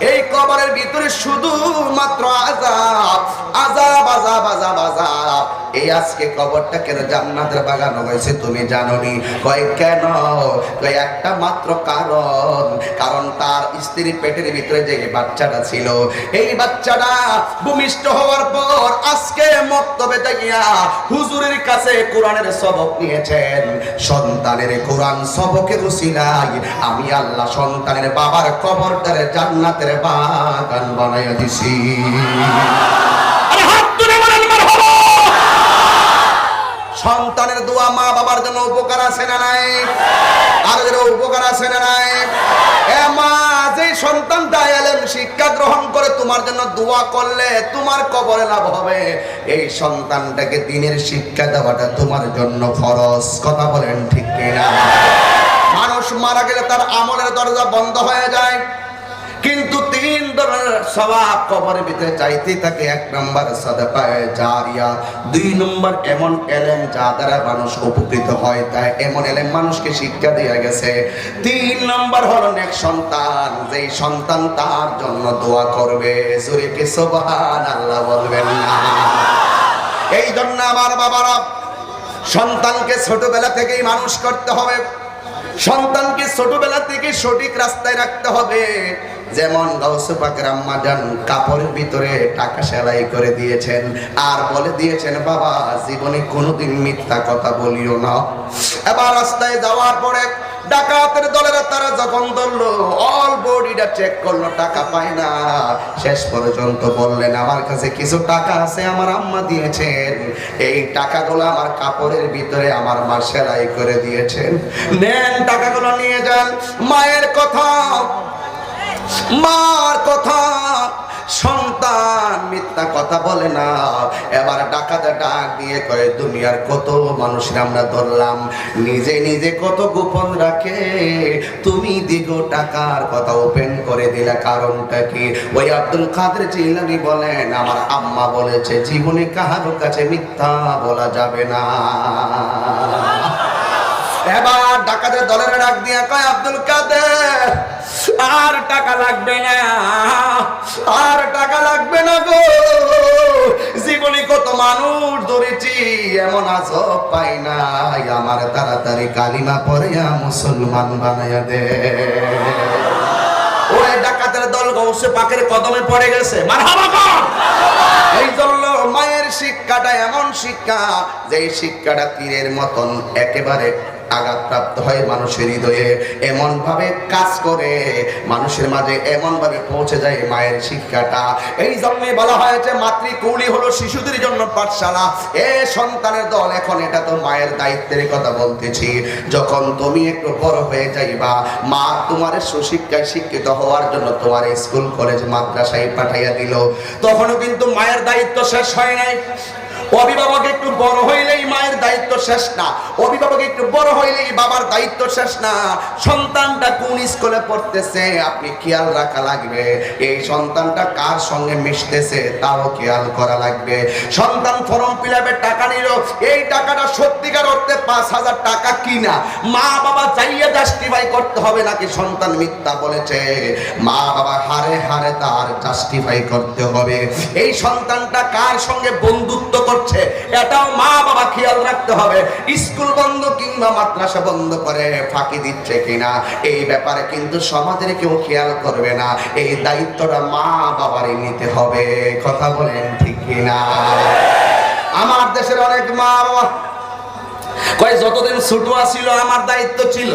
এই কবরের ভিতরে শুধু মাত্র আযাব, আযাব, আযাব, আযাব, আযাব। এই আজকে কবরটা কেন জান্নাতের বাগান হয়েছে তুমি জানোনি? কয় কেন? কয় একটা মাত্র কারণ তার স্ত্রীর পেটের ভিতরে যে বাচ্চাটা ছিল, এই বাচ্চাটা ভূমিষ্ঠ হওয়ার পর আজকে মক্তবে যাইয়া হুজুরের কাছে কোরআনের সবক নিয়েছেন। সন্তানের কোরআন সবকের উসিলায় আমি আল্লাহ সন্তানের বাবার কবরটারে জান্নাতের বাগান বানাইয়া দিছি। সন্তানের দোয়া মা বাবার জন্য উপকার আছে না নাই? আর উপকার আছে না নাই? এ মা, যে সন্তানটা ইলম শিক্ষা গ্রহণ করে তোমার জন্য দোয়া করলে তোমার কবরে লাভ হবে, এই সন্তানটাকে দ্বীনের শিক্ষা দেওয়াটা তোমার জন্য ফরজ। কথা বলেন ঠিক কিনা? মানুষ মারা গেলে তার আমলের দরজা বন্ধ হয়ে যায়, কিন্তু তিন ধরনের সওয়াব কবরের ভিতরে চাইতে থাকে। এক নম্বর সাদাকায়ে জারিয়া, দুই নম্বর এমন ইলম যা দ্বারা মানুষ উপকৃত হয়, তাই এমন ইলম মানুষকে শিক্ষা দিয়ে গেছে। তিন নম্বর হলো নেক সন্তান, যেই সন্তান তার জন্য দোয়া করবে। জোরে কি সুবহানাল্লাহ বলবেন না? এই জন্য আমার বাবারা, সন্তানকে ছোটবেলা থেকেই মানুষ করতে হবে। সন্তানকে ছোটবেলা থেকে সঠিক রাস্তায় রাখতে হবে। যেমন গাউসে পাকের আম্মা জান কাপড়ের ভিতরে টাকা সেলাই করে দিয়েছেন, আর বলে দিয়েছেন, বাবা জীবনে কোনোদিন মিথ্যা কথা বলিও না। এবার রাস্তায় যাওয়ার পরে ডাকাতের দলেরা তারা যখন ধরলো, অল বডিটা চেক করলো, টাকা পায় না। শেষ পর্যন্ত বললেন, আমার কাছে কিছু টাকা আছে, আমার আম্মা দিয়েছেন, এই টাকাগুলো আমার কাপড়ের ভিতরে আমার মা সেলাই করে দিয়েছেন, নেন টাকাগুলো নিয়ে যান। মায়ের কথা, মার কথা, সন্তান মিথ্যা কথা বলে না। এবার ডাকাতে ডাক দিয়ে কয়, দুনিয়ার কত মানুষের আমরা ধরলাম, নিজে নিজে কত গোপন রাখে, তুমি দিগো টাকার কথা ওপেন করে দিলা, কারণটা কি? ওই আব্দুল কাদের জিলানী বলেন, আমার আম্মা বলেছে জীবনে কাহারো কাছে মিথ্যা বলা যাবে না। এবার ডাকাতের দলের ডাক দিয়ে কয়, আব্দুল কাদের আর টাকা লাগবে না, আর টাকা লাগবে না গো, জীবনে কত মানুষ ধরেছি, এমন আজব পাই নাই, আমার তাড়াতাড়ি কালিমা পড়িয়া মুসলমান বানাইয়া দে। ওই ডাকাতের দল গাউসে পাকের কদমে পড়ে গেছে। মারহাবা কর। এই জন্য মায়ের শিক্ষাটা এমন শিক্ষা, যে শিক্ষাটা তীরের মতন একেবারে আঘাতপ্রাপ্ত হয় মানুষের হৃদয়ে, এমন ভাবে কাজ করে মানুষের মাঝে, এমন ভাবে পৌঁছে যায় মায়ের শিক্ষাটা। এই জন্য বলা হয়েছে মাতৃকুলি হলো শিশুদের জন্য পাঠশালা। এ সন্তানের দল, এখন এটা তো মায়ের দায়িত্বের কথা বলতেছি। যখন তুমি একটু বড় হয়ে যাইবা, মা তোমার সুশিক্ষায় শিক্ষিত হওয়ার জন্য তোমার স্কুল কলেজ মাদ্রাসায় পাঠাইয়া দিল, তখনও কিন্তু মায়ের দায়িত্ব শেষ হয় নাই। অভিভাবক একটু বড় হইলেই মায়ের দায়িত্ব শেষ না, অভিভাবক একটু বড় হইলেই বাবার দায়িত্ব শেষ না। সন্তানটা কোন স্কুলে পড়তেছে আপনি খেয়াল রাখা লাগবে, এই সন্তানটা কার সঙ্গে মিশতেছে তাও খেয়াল করা লাগবে। সন্তান ফর্ম ফিলআপের টাকা নিল, এই টাকাটা সত্যিকার অর্থে 5,000 টাকা কিনা, মা বাবা চাইয়ে জাস্টিফাই করতে হবে নাকি সন্তান মিথ্যা বলেছে, মা বাবা হারে হারে তার জাস্টিফাই করতে হবে। এই সন্তানটা কার সঙ্গে বন্ধুত্ব করছে এটাও মা বাবা খেয়াল রাখতে হবে। স্কুল বন্ধ কিংবা মাদ্রাসা বন্ধ করে ফাঁকি দিচ্ছে কিনা, এই ব্যাপারে কিন্তু সমাজের কেউ খেয়াল করবে না, এই দায়িত্বটা মা বাবারই নিতে হবে। কথা বলেন ঠিক কিনা? আমার দেশের অনেক মা বাবা কয়, যতদিন ছোট ছিল আমার দায়িত্ব ছিল,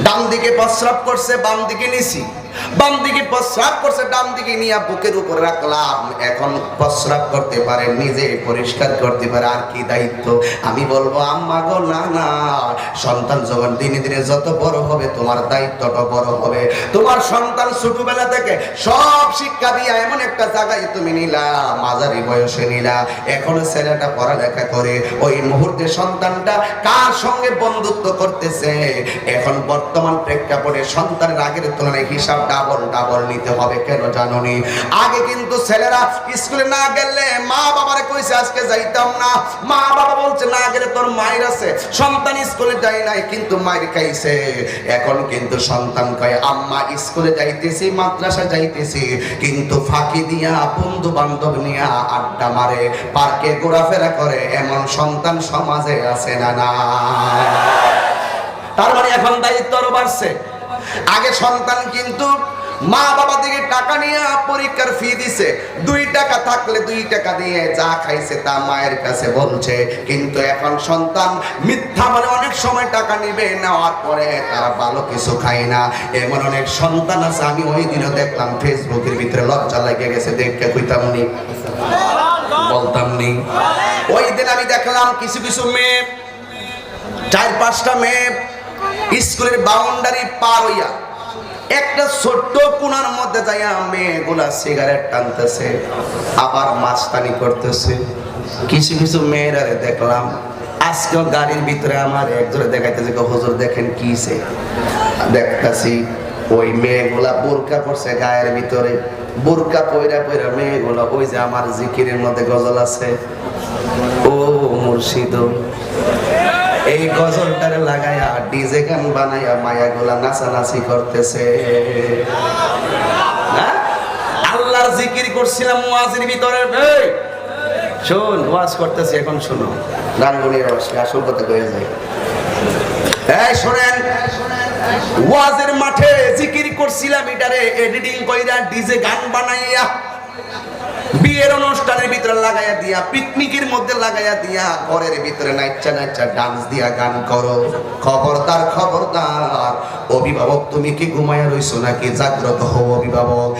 ডান দিকে প্রস্রাব করছে, বাম দিকে নিছি, বাম দিকে প্রস্রাব করছে, ডান দিকে নিয়ে বুকের উপর রাখলাম। এখন প্রস্রাব করতে পারে, নিজে পরিষ্কার করতে পারে, আর কি দায়িত্ব? আমি বলবো আম্মা গো, না না, সন্তান যখন দিনে দিনে যত বড় হবে তোমার দায়িত্বটা বড় হবে। তোমার সন্তান ছোটবেলা থেকে সব শিক্ষা দিয়া এমন একটা জায়গায় তুমি নিলা, মাঝারি বয়সে নিলা, এখনো ছেলেটা পড়ালেখা করে, ওই মুহূর্তে সন্তানটা কার সঙ্গে বন্ধুত্ব করতেছে, এখন বর্তমান প্রেক্ষাপটে সন্তানের আগের তুলনায় হিসাব ডাবল নিতে হবে। কেন জানোনি? আগে কিন্তু ছেলেরা স্কুলে না গেলে মা বাবারে কইছে আজকে যাইতাম না, মা বাবা বলছে না গেলে তোর মায়ের আছে, সন্তান স্কুলে যায় নাই কিন্তু মায়ের খাইছে। এখন কিন্তু সন্তান কয় আম্মা স্কুলে যাইতেছি, মাদ্রাসা যাইতেছি, কিন্তু ফাঁকি দিয়া বন্ধু বান্ধব নিয়া আড্ডা মারে, পার্কে ঘোরাফেরা করে, এমন সন্তান সমাজে আছে না? না। তার মানে এখন দায়িত্ব আরো বাড়ছে। আগে সন্তান কিন্তু মা বাবা থেকে টাকা নিয়ে পরীক্ষার ফি দিছে, 2 টাকা থাকলে 2 টাকা দিয়ে যা খাইছে তা মায়ের কাছে বলছে, কিন্তু এখন সন্তান মিথ্যা বলে অনেক সময় টাকা নিবে, নেওয়ার পরে তারা ভালো কিছু খায় না। এমন অনেক সন্তান আছে, আমি ওই দিনও দেখলাম ফেসবুকের ভিতরে, লজ্জা লেগে গেছে দেখতে, কইতাম নি, বলতাম নি। ওই দিন আমি দেখলাম কিছু কিছু মেয়ে, 4-5টা মেয়ে স্কুলের বাউন্ডারি পার হইয়া একটা ছোট্ট কোণার মধ্যে যাইয়া মেয়েগুলা সিগারেট টানতেছে, আবার মাস্তানি করতেছে। কিছু কিছু মেয়েরা দেখলাম আজকেও গাড়ির ভিতরে আমার একজনে দেখাইতেছে, হুজুর দেখেন কিছে, দেখতেছি ওই মেয়েগুলা বোরকা পরছে গায়ের ভিতরে, বোরকা পয়রা পয়রা মেয়েগুলা, ওই যে আমার জিকিরের মধ্যে গজল আছে, ও মুর্শিদ, এই গজলটারে লাগাইয়া ডিজে গান বানাইয়া মায়াগুলা নাচানাচি করতেছে। আল্লাহর জিকির করছিলাম ওয়াজের ভিতরে, শোন ওয়াজ করতেছি, এখন শোনো, গানগুলির আসল কথা কয়ে যায়। এই শোনেন, ওয়াজের মাঠে জিকির করছিলাম, এটারে এডিটিং কইরা ডিজে গান বানাইয়া বিয়ের অনুষ্ঠানের ভিতরে লাগাইয়া দিয়া, পিকনিকের মধ্যে লাগাইয়া দিয়া, ঘরের ভিতরে নাচা নাচা ডান্স দিয়া গান করো। খবরদার খবরদার, অভিভাবক তুমি কি ঘুমায়া রইছো নাকি? জাগ্রত হও অভিভাবক।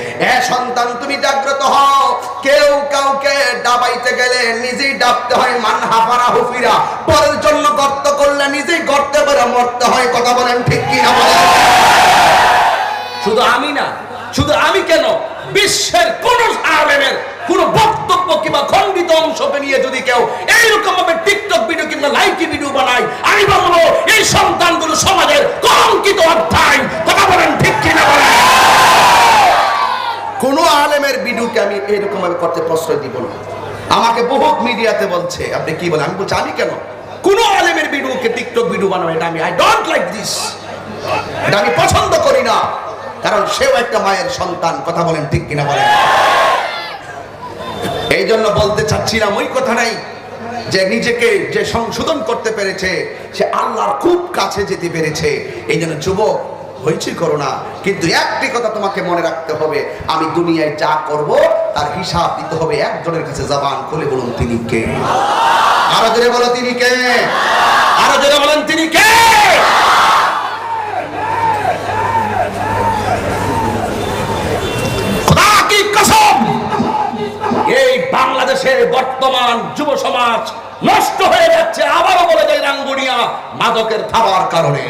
সন্তান তুমি জাগ্রত হও। কেউ কাউকে ডাবাইতে গেলে নিজেই ডাবতে হয়, মান হাফারা হুফিরা, পরের জন্য গর্ত করলে নিজেই গর্তে পড়ে মরতে হয়। কথা বলেন ঠিক কি না? বলেন। শুধু আমি না, শুধু আমি কেন, বিশ্বের কোন আলেমের কোন বক্তব্য কিংবা খণ্ডিত অংশকে নিয়ে যদি কেউ এইরকম ভাবে টিকটক ভিডিও কিংবা লাইকি ভিডিও বানায়, আমি বলবো এই সন্তানগুলো সমাজের কলঙ্কিত অধ্যায়। কথা বলেন ঠিক কিনা? বলেন। কোন আলেমের ভিডিওকে আমি এইরকম ভাবে করতে প্রশ্রয় দিব না। আমাকে বহুত মিডিয়াতে বলছে আপনি কি বলেন, আমি বলছি আমি কেন কোন আলেমের ভিডিওকে টিকটক ভিডিও বানাবো, এটা আমি আই ডোন্ট লাইক দিস, এটা আমি পছন্দ করি না, কারণ সেও একটা মায়ের সন্তান। কথা বলেন ঠিক কিনা? বলেন। এই জন্য বলতে চাচ্ছিলাম ওই কথাটাই, যে নিজেকে যে সংশোধন করতে পেরেছে সে আল্লাহর খুব কাছে যেতে পেরেছে। এই জন্য যুবক হইচই করো না, কিন্তু একটি কথা তোমাকে মনে রাখতে হবে, আমি দুনিয়ায় যা করব তার হিসাব দিতে হবে একজনের কাছে। জবান খুলে বলুন তিনি কে? আরো জোরে বলো তিনি কে? আরো জোরে বলেন তিনি কে? এই বাংলাদেশের বর্তমান যুব সমাজ নষ্ট হয়ে যাচ্ছে, আবারও বলে যায় রাঙ্গুনিয়া মাদকের থাবার কারণে।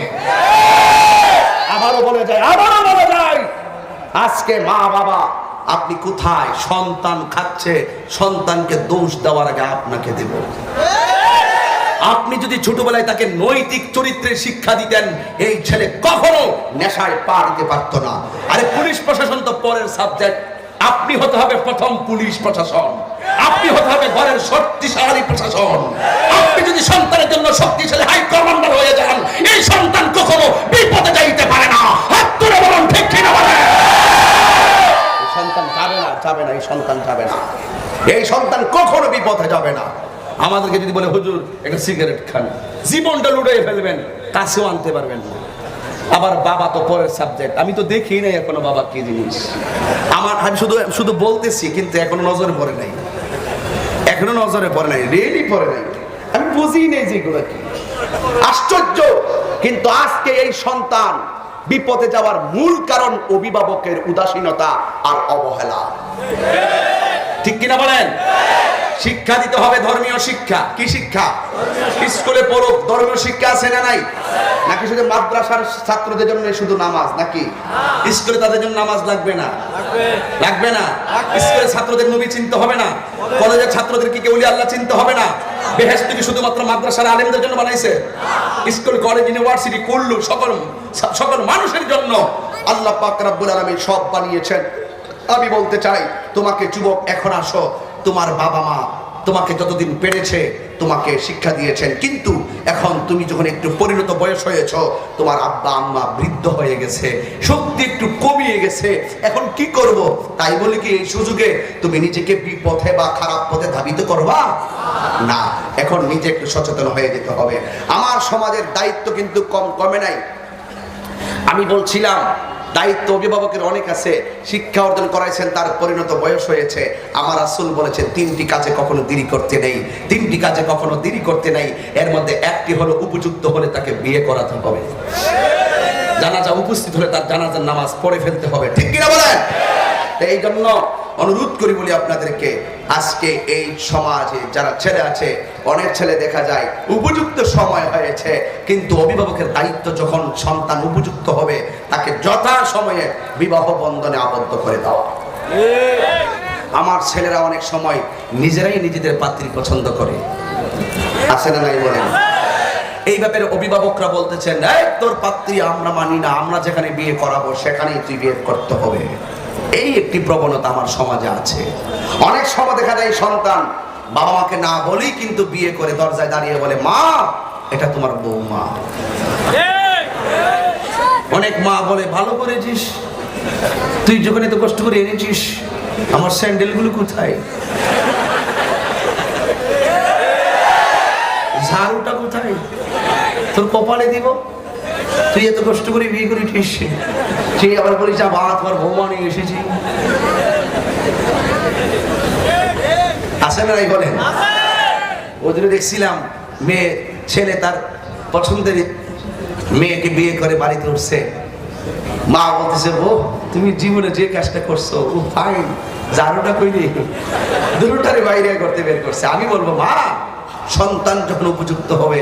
আবারও বলে যায় আজকে মা বাবা আপনি কোথায়? সন্তান খাচ্ছে, সন্তানকে দোষ দেওয়ার আগে আপনাকে দেব। আপনি যদি ছোটবেলায় তাকে নৈতিক চরিত্রের শিক্ষা দিতেন, এই ছেলে কখনো নেশায় পা দিতে পারত না। আরে পুলিশ প্রশাসন তো পরের সাবজেক্ট, আপনি হতে হবে প্রথম পুলিশ প্রশাসন, আপনি হতে হবে ঘরের শক্তিশালী প্রশাসন। আপনি যদি সন্তানের জন্য শক্তিশালী হাই কমান্ডার হয়ে যান, এই সন্তান কখনো বিপদে যাইতে পারে না। হাত তুলে বলুন ঠিক কিনা? বলেন। এই সন্তান যাবে না, যাবে না, এই সন্তান যাবে না, এই সন্তান কখনো বিপদে যাবে না। আমাদেরকে যদি বলে হুজুর একটা সিগারেট খান, জীবনটা লুটিয়ে ফেলবেন, কাছেও আনতে পারবেন না। আবার বাবা তো পরের সাবজেক্ট, আমি তো দেখি নাই এখনো বাবা কি জিনিস। আমি শুধু বলতেছি, কিন্তু এখনো নজরে পড়ে নাই, এখনো নজরে পড়ে নাই, রেডি পড়ে নাই, আমি বুঝি নেই যেগুলো কি। আশ্চর্য, কিন্তু আজকে এই সন্তান বিপদে যাওয়ার মূল কারণ অভিভাবকের উদাসীনতা আর অবহেলা। ঠিক কিনা বলেন? শিক্ষা দিতে হবে, ধর্মীয় শিক্ষা। কি শিক্ষা? স্কুলে পড়ুক, ধর্মীয় শিক্ষা আছে না নাই? নাকি শুধু মাদ্রাসার ছাত্রদের জন্য শুধু নামাজ? নাকি স্কুলে তাদের জন্য নামাজ লাগবে না? লাগবে না? স্কুলের ছাত্রদের নবী চিনতে হবে না? কলেজের ছাত্রদের কি ওলি আল্লাহ চিনতে হবে না? বেহেশত কি শুধুমাত্র মাদ্রাসার আলেমদের জন্য বানাইছে? স্কুল, কলেজ, ইউনিভার্সিটি, কুল্লু সকল মানুষের জন্য আল্লাহ পাক রব্বুল আলামিন সব বানিয়েছেন। আমি বলতে চাই, তোমাকে যুবক এখন আসো, তোমার বাবা মা তোমাকে যতদিন পেরেছে তোমাকে শিক্ষা দিয়েছেন, কিন্তু এখন তুমি যখন একটু পরিণত বয়স হয়েছ, তোমার আব্বা আম্মা বৃদ্ধ হয়ে গেছে, শক্তি একটু কমিয়ে গেছে, এখন কি করব? তাই বলে কি এই সুযোগে তুমি নিজেকে বিপথে বা খারাপ পথে ধাবিত করবা না। এখন নিজে একটু সচেতন হয়ে যেতে হবে। আমার সমাজের দায়িত্ব কিন্তু কমে নাই। আমি বলছিলাম দায়িত্ব অভিভাবকের অনেক আছে। শিক্ষা অর্জন করাইছেন, তার পরিণত বয়স হয়েছে। আমার রাসূল বলেছেন তিনটি কাজে কখনো দেরি করতে নেই, তিনটি কাজে কখনো দেরি করতে নেই। এর মধ্যে একটি হলো উপযুক্ত হলে তাকে বিয়ে করাতে হবে। জানাজা উপস্থিত হলে তার জানাজার নামাজ পড়ে ফেলতে হবে। ঠিক কিনা বলেন? এই জন্য অনুরোধ করি বলি আপনাদেরকে, আজকে এই সমাজে যারা ছেলে আছে, অনেক ছেলে দেখা যায় উপযুক্ত সময় হয়েছে, কিন্তু অভিভাবকের দায়িত্ব যখন সন্তান উপযুক্ত হবে তাকে যথা সময়ে বিবাহ বন্ধনে আবদ্ধ করে দেওয়া। আমার ছেলেরা অনেক সময় নিজেরাই নিজেদের পাত্রী পছন্দ করে, আছে না নাই বলেন? এই ব্যাপারে অভিভাবকরা বলতেছেন, এই তোর পাত্রী আমরা মানি না, আমরা যেখানে বিয়ে করাবো সেখানেই তুই বিয়ে করতে হবে। এই একটি প্রবণতা আমার সমাজে আছে। অনেক সময় দেখা যায় সন্তান বাবা মাকে না বলেই কিন্তু বিয়ে করে দরজায় দাঁড়িয়ে বলে, মা এটা তোমার বৌমা। অনেক মা বলে, ভালো করেছিস, তুই যখন এত কষ্ট করে এনেছিস, আমার স্যান্ডেলগুলো কোথায়, ঝাড়ুটা কোথায়, তোর কপালে দিব, তুই এত কষ্ট করে বিয়ে করেছিস। তুই আবার বলিস, বাবা তোমার বৌমা নিয়ে এসেছি। আছে না নাই বলেন? ওদের দেখছিলাম মেয়ে ছেলে তার পছন্দের মেয়েকে বিয়ে করে বাড়িতে উঠছে, মা বলতেছে, ও তুমি জীবনে যে কাজটা করছো ও ফাইন, ঝাড়ুটা কইলি, দুটারে বাইরে করতে বের করছে। আমি বলবো, মা সন্তান যখন উপযুক্ত হবে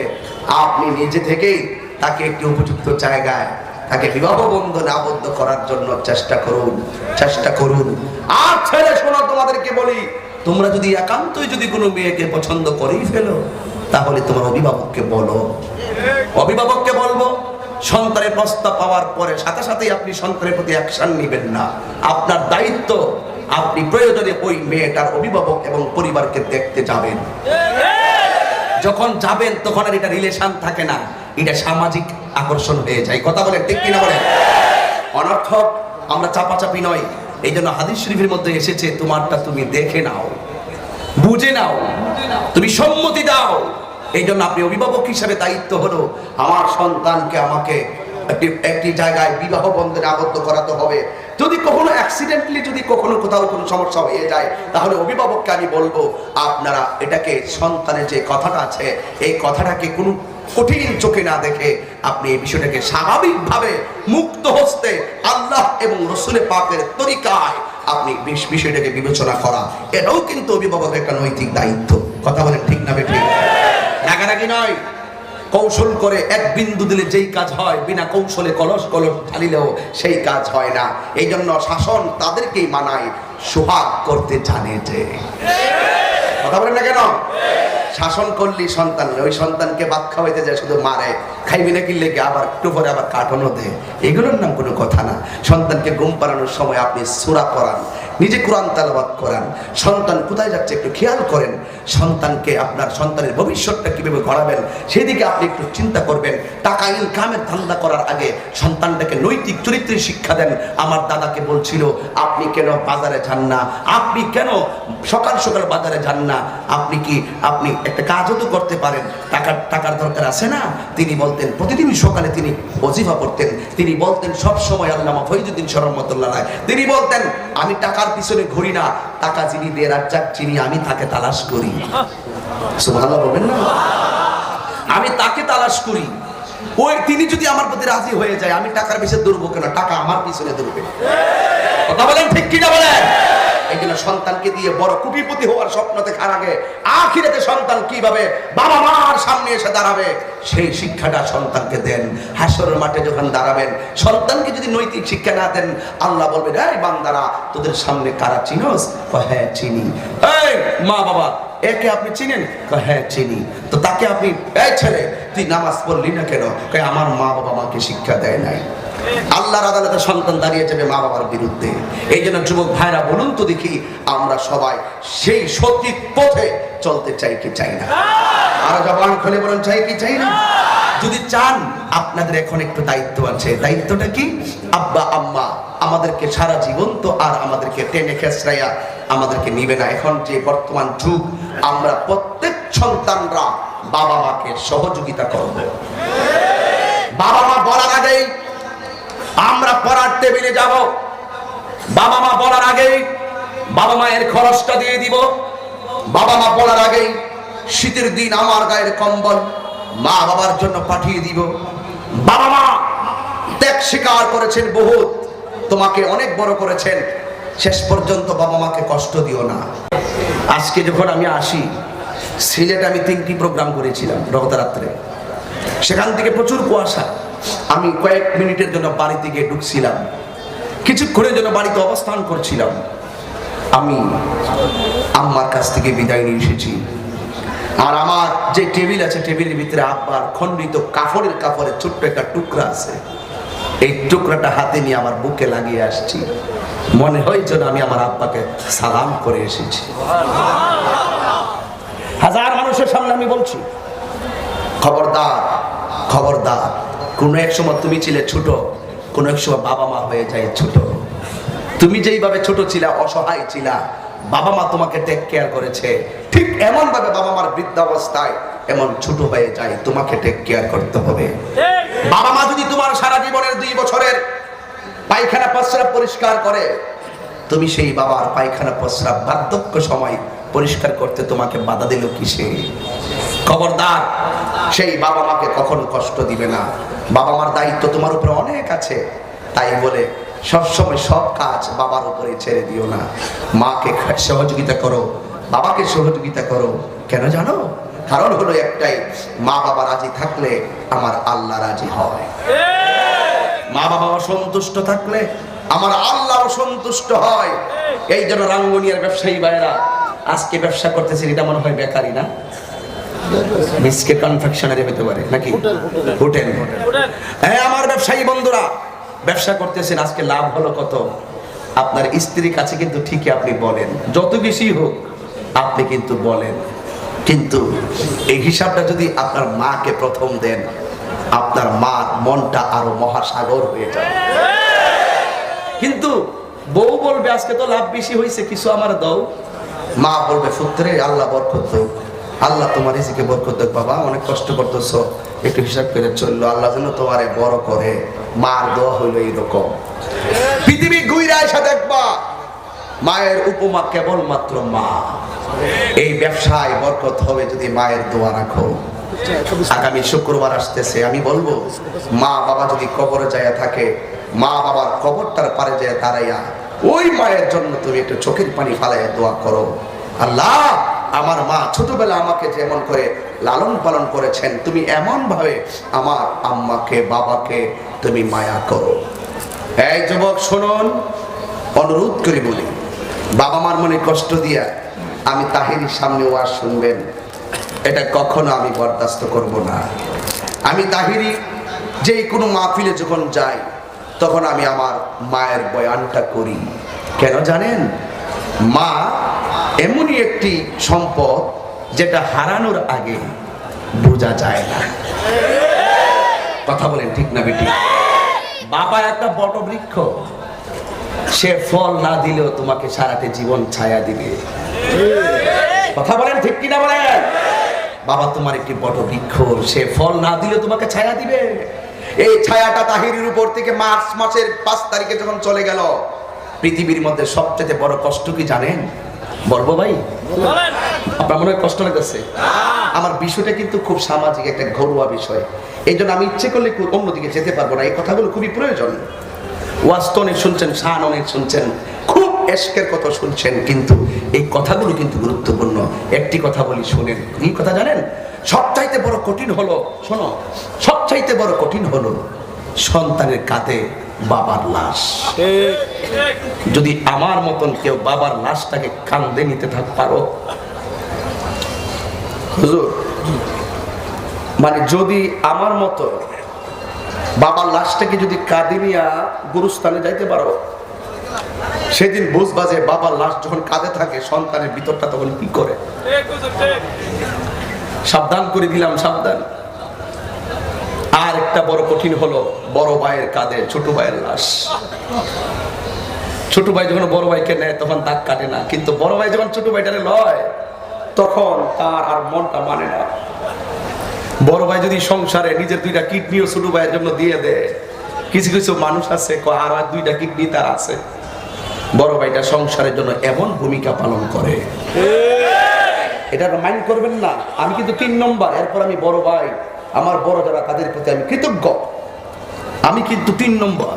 আপনি নিজে থেকেই তাকে একটি উপযুক্ত জায়গায় তাকে বিবাহ বন্ধনে আবদ্ধ করার জন্য চেষ্টা করুন। আর ছেলে শোনো, তোমাদেরকে বলি, তোমরা যদি একান্তই যদি কোনো মেয়েকে পছন্দ করেই ফেলো, তাহলে তোমার অভিভাবককে বলবো। সন্তানের প্রস্তাব পাওয়ার পরে সাথে সাথেই আপনি সন্তানের প্রতি অ্যাকশন নেবেন না। আপনার দায়িত্ব, আপনি প্রয়োজনে ওই মেয়েটার অভিভাবক এবং পরিবারকে দেখতে যাবেন। যখন যাবেন তখন আর এটা রিলেশন থাকে না, এটা সামাজিক আকর্ষণ হয়ে যায়। কথা বলেন, ঠিক কিনা বলেন? অনর্থক আমরা চাপাচাপি নয়। এই জন্য হাদিস শরীফের মধ্যে এসেছে, তোমারটা তুমি দেখে নাও, বুঝে নাও, তুমি সম্মতি দাও। এই জন্য আপনি অভিভাবক হিসেবে দায়িত্ব হলো আমার সন্তানকে আমাকে একটি জায়গায় বিবাহ বন্ধনে আবদ্ধ করাতে হবে। যদি কখনো অ্যাক্সিডেন্টলি যদি কখনো কোথাও কোনো সমস্যা হয়ে যায়, তাহলে অভিভাবককে আমি বলবো, আপনারা এটাকে সন্তানের যে কথাটা আছে এই কথাটাকে কোনো কঠিন চোখে না দেখে আপনি এই বিষয়টাকে স্বাভাবিকভাবে মুক্ত হস্তে আল্লাহ এবং রসুলের পাকের তরিকায় আপনি বিষয়টাকে বিবেচনা করা, এটাও কিন্তু অভিভাবকের একটা নৈতিক দায়িত্ব। কথা বলেন, ঠিক না বেঠিক? রাগারাগি নয়, কৌশল করে এক বিন্দু দিলে যেই কাজ হয়, বিনা কৌশলে কলস ঢালিলেও সেই কাজ হয় না। এই জন্য শাসন তাদেরকেই মানায় সোহাগ করতে জানে যে। কথা বলেন না কেন? শাসন করলি সন্তান, ওই সন্তানকে ভাত খাওয়াইতে যায় শুধু মারে, খাইবি না কিনলে কি আবার একটু পরে আবার কাটনও দেয়, এগুলোর নাম কোনো কথা না। সন্তানকে ঘুম পাড়ানোর সময় আপনি সূরা পড়ান, নিজে কোরআন তেলাওয়াত করান, সন্তান কোথায় যাচ্ছে একটু খেয়াল করেন, সন্তানকে আপনার সন্তানের ভবিষ্যৎটা কিভাবে গড়াবেন সেদিকে আপনি একটু চিন্তা করবেন। টাকা ইনকামের ধান্দা করার আগে সন্তানটাকে নৈতিক চরিত্রের শিক্ষা দেন। আমার দাদাকে বলছিল, আপনি কেন বাজারে যান না, আপনি কেন সকাল সকাল বাজারে যান না, আপনি একটা কাজও তো করতে পারেন, টাকার দরকার আছে না? তিনি বলতেন প্রতিদিন সকালে তিনি ওজিফা পড়তেন, তিনি বলতেন সব সময় আল্লামা ফরিদুদ্দীন রহমাতুল্লাহ আলাইহি, তিনি বলতেন আমি টাকার পিছনে ঘুরি না, টাকা যিনি দিয়ে রাজ্জাক চিনি আমি তাকে তালাশ করি। সুবহানাল্লাহ বলবেন না? আমি তাকে তালাশ করি। ওই তিনি যদি আমার প্রতি রাজি হয়ে যায়, আমি টাকার পিছনে দৌড়বো কেন? টাকা আমার পিছনে দৌড়বে। কথা বলেন ঠিক কিনা বলেন? এই জন্য সন্তানকে দিয়ে বড় কোটিপতি হওয়ার স্বপ্ন দেখার আগে আখিরাতে সন্তান কিভাবে বাবা মার সামনে এসে দাঁড়াবে সেই শিক্ষাটা সন্তানকে দেন। হাসরের মাঠে যখন দাঁড়াবেন, সন্তানকে যদি নৈতিক শিক্ষা না দেন, আল্লাহ বলবেন, এই বান্দারা তোদের সামনে কারা চিনোস? হ্যাঁ চিনি। এই মা বাবা একে আপনি চিনেন? হ্যাঁ চিনি। তো তাকে আপনি, এই ছেলে তুই নামাজ পড়লি না কেন? আমার মা বাবা আমাকে শিক্ষা দেয় নাই। আল্লাহর আদালতে সন্তান দাঁড়িয়ে যাবে মা বাবার বিরুদ্ধে। এই জন্য যুবক ভাইরা বলুন তো দেখি, আমরা সবাই সেই সঠিক পথে চলতে চাই কি চাই না? আর জবান খুলে বলুন, চাই কি চাই না? যদি চান, আপনাদের এখন একটু দায়িত্ব আছে। দায়িত্বটা কি? আব্বা আম্মা আমাদেরকে সারা জীবন তো আর আমাদেরকে টেনে খেসরাইয়া আমাদেরকে নিবে না। এখন যে বর্তমান যুগ, আমরা প্রত্যেক সন্তানরা বাবা মাকে সহযোগিতা করব। বাবা মা বলার আগেই আমরা পড়ার টেবিলে যাব। বাবা মা বলার আগেই বাবা মায়ের খরচটা দিয়ে দিব। বাবা মা বলার আগেই শীতের দিন আমার গায়ের কম্বল মা বাবার জন্য পাঠিয়ে দিব। বাবা মা ত্যাগ স্বীকার করেছেন বহুত, তোমাকে অনেক বড় করেছেন, শেষ পর্যন্ত বাবা মাকে কষ্ট দিও না। আজকে যখন আমি আসি, সিলেটে আমি 3টি প্রোগ্রাম করেছিলাম রক্তরাত্রে। সেখান থেকে প্রচুর কুয়াশা। আমি কয়েক মিনিটের জন্য বাড়িতে গিয়ে ঢুকছিলাম, কিছুক্ষণের জন্য বাড়িতে অবস্থান করছিলাম। আমি আম্মার কাছ থেকে বিদায় নিয়ে এসেছি। আর আমার যে টেবিল আছে, টেবিলের ভিতরে আব্বার খণ্ডিত কাপড়ের ছোট্ট একটা টুকরা আছে। এই টুকরাটা হাতে নিয়ে আমার বুকে লাগিয়ে আসছি। মনে হয় যেন আমি আমার আব্বাকে সালাম করে এসেছি। হাজার মানুষের সামনে আমি বলছি, খবরদার খবরদার, কোনো এক সময় তুমি ছিলে ছোট, কোনো এক সময় বাবা মা হয়ে যায় ছোট। তুমি যেইভাবে ছোট ছিলা, অসহায় ছিলা, বাবা মা তোমাকে টেক কেয়ার করেছে, ঠিক এমন ভাবে বাবা মার বৃদ্ধাবস্থায় এমন ছোট হয়ে যায়, তোমাকে টেক কেয়ার করতে হবে। বাবা মা যদি তোমার সারা জীবনের 2 বছরের পায়খানা প্রস্রাব পরিষ্কার করে, তুমি সেই বাবার পায়খানা প্রস্রাব বার্ধক্য সময় পরিষ্কার করতে তোমাকে বাধা দিল কিসে? খবরদার, সেই বাবা মাকে কখনো কষ্ট দিবে না। বাবা মার দায়িত্ব তোমার উপরে অনেক আছে, তাই বলে সবসময় সব কাজ বাবার উপরে ছেড়ে দিও না। মাকে সহযোগিতা করো, বাবাকে সহযোগিতা করো। কেন জানো? কারণ হলো একটাই, মা বাবা রাজি থাকলে আমার আল্লাহ রাজি হয়। মা বাবা অসন্তুষ্ট থাকলে আমার আল্লাহ অসন্তুষ্ট হয়। এই জন্য রাঙ্গুনিয়ার ব্যবসায়ী ভাইরা আজকে ব্যবসা করতেছেন, এটা মনে হয় বেকারি না, বিস্কিট কনফেকশনারি হতে পারে নাকি, হোটেল। হ্যাঁ আমার ব্যবসায়ী বন্ধুরা ব্যবসা করতেছেন, আজকে লাভ হলো কত? আপনার স্ত্রীর কাছে কিন্তু ঠিকই আপনি বলেন, যত বেশি হোক আপনি কিন্তু বলেন, কিন্তু এই হিসাবটা যদি আপনার মাকে প্রথম দেন, আপনার মার মনটা আরো মহাসাগর হয়ে যাবে। কিন্তু বউ বলবে আজকে তো লাভ বেশি হয়েছে, কিছু আমার দাও। মা বলবে পুত্রে আল্লাহ বরকত দাও, আল্লাহ তোমার রিজিকে বরকত দাও। বাবা অনেক কষ্ট করতেছো, একটু হিসাব করে চললো, আল্লাহ যেন তোমারে বড় করে। মার দোয়া হইলো এইরকম। পৃথিবী ঘুরে এসে দেখবা মায়ের উপমা কেবলমাত্র মা। এই ব্যবসায় বরকত হবে যদি মায়ের দোয়া রাখো। আগামী শুক্রবার আসতেছে, আমি বলবো মা বাবা যদি কবরে যায় থাকে, মা বাবার কবরটার পারে যায় দাঁড়াইয়া ওই মায়ের জন্য তুমি একটু চোখের পানি ফালাইয়া দোয়া করো, আল্লাহ আমার মা ছোটবেলা আমাকে যেমন করে লালন পালন করেছেন, তুমি এমন ভাবে আমার আম্মাকে বাবাকে তুমি মায়া করো। এই যুবক শুনুন, অনুরোধ করে বলি, বাবা মার মনে কষ্ট দিয়া আমি তাহিরির সামনে ওয়াজ শুনবেন, এটা কখনো আমি বরদাস্ত করব না। আমি তাহিরি যে কোনো মাহফিলে যখন যাই, তখন আমি আমার মায়ের বয়ানটা করি। কেন জানেন? মা এমনই একটি সম্পদ যেটা হারানোর আগে বোঝা যায় না। কথা বলেন ঠিক না বেটি? বাবা একটা বট বৃক্ষ, সে ফল না দিলেও তোমাকে সারাতে জীবন ছায়া দিবে। কথা বলেন ঠিক কিনা বলেন? বাবা তোমার একটি বট বৃক্ষ, সে ফল না দিলে তোমাকে ছায়া দিবে। এই ছায়াটা তাহিরির উপর থেকে মার্চ মাসের 5 তারিখে যখন চলে গেল, পৃথিবীর মধ্যে সবচেয়ে বড় কষ্ট কি জানেন? বলবো ভাই? আপনার মনে হয় কষ্ট লাগতেছে? আমার বিষয়টা কিন্তু খুব সামাজিক একটা ঘরোয়া বিষয়, এই জন্য আমি ইচ্ছে করলে অন্যদিকে যেতে পারবো না। এই কথাগুলো খুবই প্রয়োজন। ওয়াজ তো অনেক শুনছেন, শান অনেক শুনছেন, খুব এশকের কথা শুনছেন, কিন্তু এই কথাগুলো কিন্তু গুরুত্বপূর্ণ। একটি কথা বলি শোনেন। এই কথা জানেন, সবচাইতে বড় কঠিন হলো, শোনো, সবচাইতে বড় কঠিন হলো সন্তানের কাঁধে বাবার লাশ। যদি আমার মতন কেউ বাবার লাশটাকে কাঁধে নিতে পারো, হুজুর, মানে যদি আমার মতো বাবার লাশটাকে যদি কাঁধে নিয়ে গুরুস্থানে যাইতে পারো, সেদিন বুঝবা যে বাবার লাশ যখন কাঁধে থাকে সন্তানের ভিতরটা তখন কি করে। সাবধান করে দিলাম, সাবধান। আর একটা বড় কঠিন হলো বড় ভাইয়ের কাঁধে ছোট ভাইয়ের লাশ। ছোট ভাই যখন বড় ভাইকে নেয় তখন দাগ কাটে না, কিন্তু বড় ভাই যখন ছোট ভাইটারে লয় তখন তার আর মনটা মানে না। বড় ভাই যদি সংসারে নিজের 2টা কিডনিও ছোট ভাইয়ের জন্য দিয়ে দেয়, কিছু কিছু মানুষ আছে আর 2টা কিডনি তার আছে, বড় ভাইটা সংসারের জন্য এমন ভূমিকা পালন করে। এটা মাইন্ড করবেন না, আমি কিন্তু 3 নম্বর। এরপর আমি বড় ভাই, আমার বড় যারা, তাদের প্রতি আমি কৃতজ্ঞ। আমি কিন্তু 3 নম্বর।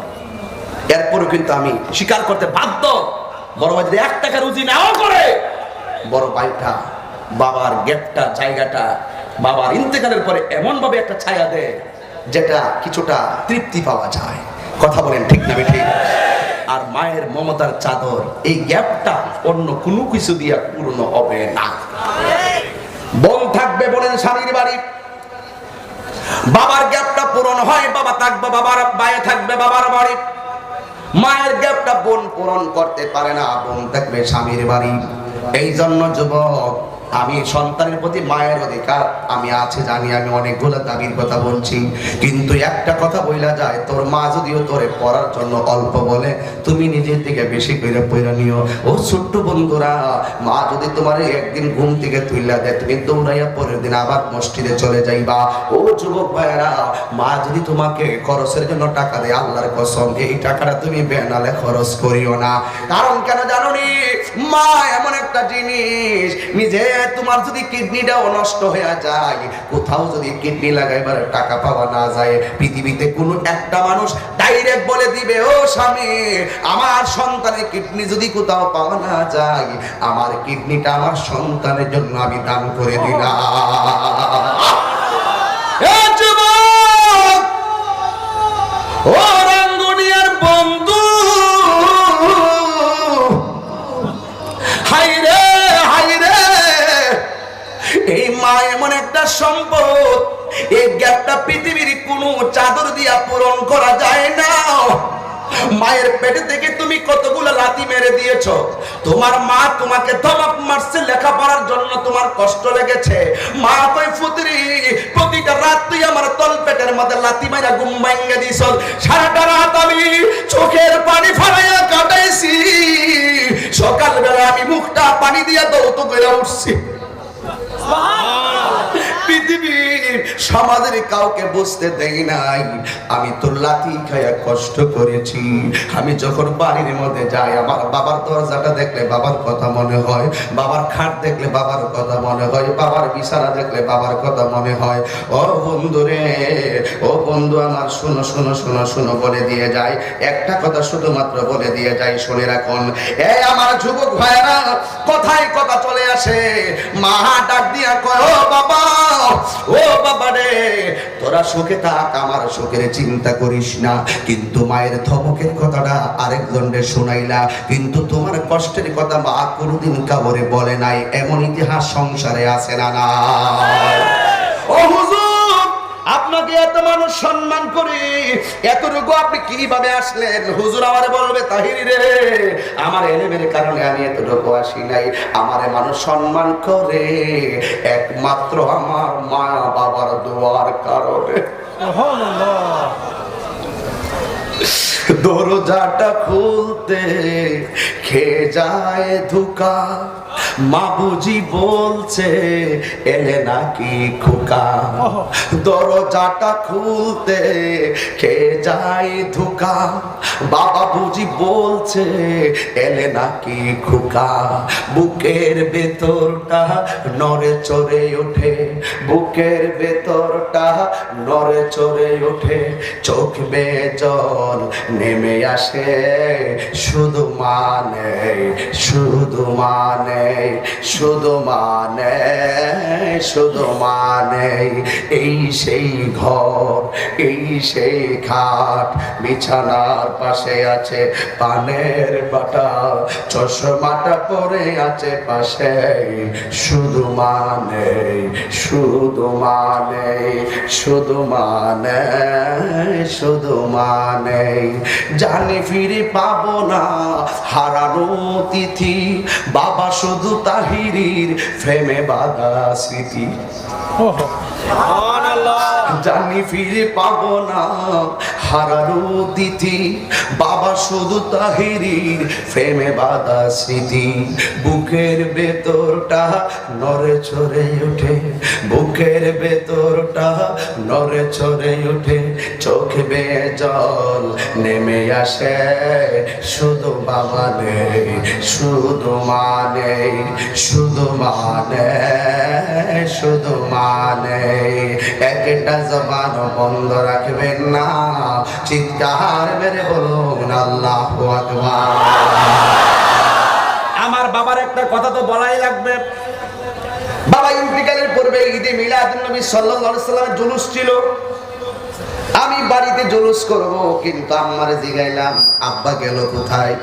এরপরও কিন্তু আমি স্বীকার করতে বাধ্য, বড় ভাই যদি 1 টাকা রুজি নাও করে, বড় ভাইটা বাবার গ্যাপটা, জায়গাটা বাবার ইন্তেকালের পরে এমন ভাবে একটা ছায়া দেয় যেটা কিছুটা তৃপ্তি পাওয়া যায়। কথা বলেন ঠিক না ঠিক? আর মায়ের মমতার চাদর, এই গ্যাপটা অন্য কোনো কিছু দিয়ে পূর্ণ হবে না। বোন থাকবে বোনের স্বামীর বাড়ি, বাবার গ্যাপটা পূরণ হয়, বাবা থাকবে বাবার, ভাইয়ে থাকবে বাবার বাড়ি। মায়ের গ্যাপটা বোন পূরণ করতে পারে না, বোন থাকবে স্বামীর বাড়ি। এই জন্য যুবক, আমি সন্তানের প্রতি মায়ের অধিকার আমি আছে জানি, আমি অনেকগুলো দাবির কথা বলছি, কিন্তু একটা কথা বইলা যায়, তোর মা যদিও তোরে পড়ার জন্য অল্প বলে, তুমি নিজের থেকে বেশি করে পড়া নিও। ও ছোট্ট বন্ধুরা, মা যদি তোমার একদিন ঘুম থেকে তুইলা দেয়, তুমি দৌড়াইয়া পরের দিন আবার মসজিদে চলে যাইবা। ও যুবক ভাইয়েরা, মা যদি তোমাকে খরচের জন্য টাকা দেয়, আল্লাহর কসম এই টাকাটা তুমি বেনালে খরচ করিও না। কারণ কেন জানো নি? মা এমন একটা জিনিস, নিজে তোমার যদি কিডনিটাও নষ্ট হয়ে যায়, কোথাও যদি কিডনি লাগাইবার টাকা পাওয়া না যায়, পৃথিবীতে কোনো একটা মানুষ ডাইরেক্ট বলে দিবে, ও স্বামী, আমার সন্তানের কিডনি যদি কোথাও পাওয়া না যায়, আমার কিডনিটা আমার সন্তানের জন্য আমি দান করে দিলাম। ও রাঙ্গুনিয়ার বন্ধু, হাই রে হাই রে, এই মা এমন একটা সম্পদ, এই গ্যাপটা পৃথিবীর কোনো চাদর দিয়া পূরণ করা যায় না। মায়ের পেটে থেকে তুমি কতগুলো লাথি মেরে দিয়েছো, তোমার মা তোমাকে ধমক মারছে লেখাপড়ার জন্য, তোমার কষ্ট লেগেছে। মা কই ফুতরি, প্রতিটা রাত তুই আমার তল পেটের মধ্যে লাথি মাইরা ঘুম ভাঙিয়ে দিছ, সারাটা রাত আমি চোখের পানি ফালাইয়া কাটাইছি, সকালবেলা আমি মুখটা পানি দিয়া দৌত করে উঠছি। পৃথিবীর সমাজের কাউকে বুঝতে দেই নাই আমি তোর লাথি খাইয়া কষ্ট করেছি। আমি যখন বাড়ির মধ্যে যাই, আমার বাবার দরজাটা দেখলে বাবার কথা মনে হয়, বাবার খাট দেখলে বাবার কথা মনে হয়, বাবার বিছানা দেখলে বাবার কথা মনে হয়। ও বন্ধু রে, ও বন্ধু আমার, শুনো শুনো শুনো শুনো বলে দিয়ে যায় একটা কথা, শুধুমাত্র বলে দিয়ে যাই, শুনে রাখুন। এই আমার যুবক ভাইরা, কথায় কথা চলে আসে, মা ডাক দিয়া কয়, ও বাবা, ও বাবা রে, তোরা সুখে থাক, আমার সুখের চিন্তা করিস না। কিন্তু মায়ের ধমকের কথাটা আরেকজনের শোনাইলা, কিন্তু তোমার কষ্টের কথা মা কোনোদিন কাউরে বলে নাই, এমন ইতিহাস সংসারে আছে না না? ও হুজুর, আপনাকে এত মানুষ সম্মান করি, এতটুকু আপনি কিভাবে আসলেন? হুজুর আমারে বলবে, তাহিরি রে, আমার এলেমের কারণে আমি এতটুকু আসি নাই, আমারে মানুষ সম্মান করে একমাত্র আমার মা বাবার দোয়ার কারণে। দরজাটা খুলতে খেয়ে যায় ধোকা, মা বুঝি বলছে এলে নাকি খোকা, দরজাটা খুলতে কে যায় ধোকা। বাবা বুঝি বলছে এলে নাকি খোকা, বুকের ভেতরটা নড়ে চড়ে ওঠে, বুকের ভেতরটা নড়ে চড়ে ওঠে, চোখ বেয়ে জল নেমে আসে, শুধু মানে শুধু মানে শুধু মানে শুধু মানে এই সেই ঘর, এই সেই খাট, বিছানার পাশে আছে পানের বাটা, চশমাটা পরে আছে পাশে, শুধু মানে শুধু মানে শুধু মানে শুধু মানে জানি ফিরে পাবো না হারানো তিথি, বাবা শুধু তাহিরির প্রেমে বাঁধা স্মৃতি। জানি ফিরে পাবো না হারানো তিথি, বাবা শুধু তাহিরির প্রেমে বাঁধা স্মৃতি। বুকের ভেতরটা নড়ে চড়ে ওঠে, বুকের ভেতরটা নড়ে চড়ে ওঠে, চোখ বেয়ে জল নেমে আসে, শুধু বাবা নেই শুধু মানে শুধু মানে শুধু মানে। একটা জবান বন্ধ রাখবেন না, চিৎকার মেরে বলুন আল্লাহু আকবার। আমার বাবার একটা কথা তো বলাই লাগবে। বাবা ইন্তিকালের পূর্বে ঈদে মিলাদুন নবী সাল্লাল্লাহু আলাইহি ওয়াসাল্লামের জুলুস ছিল। আমি বাড়িতে জুলুস করব, কিন্তু আম্মারে জিগাইলাম আব্বা গেল কোথায়?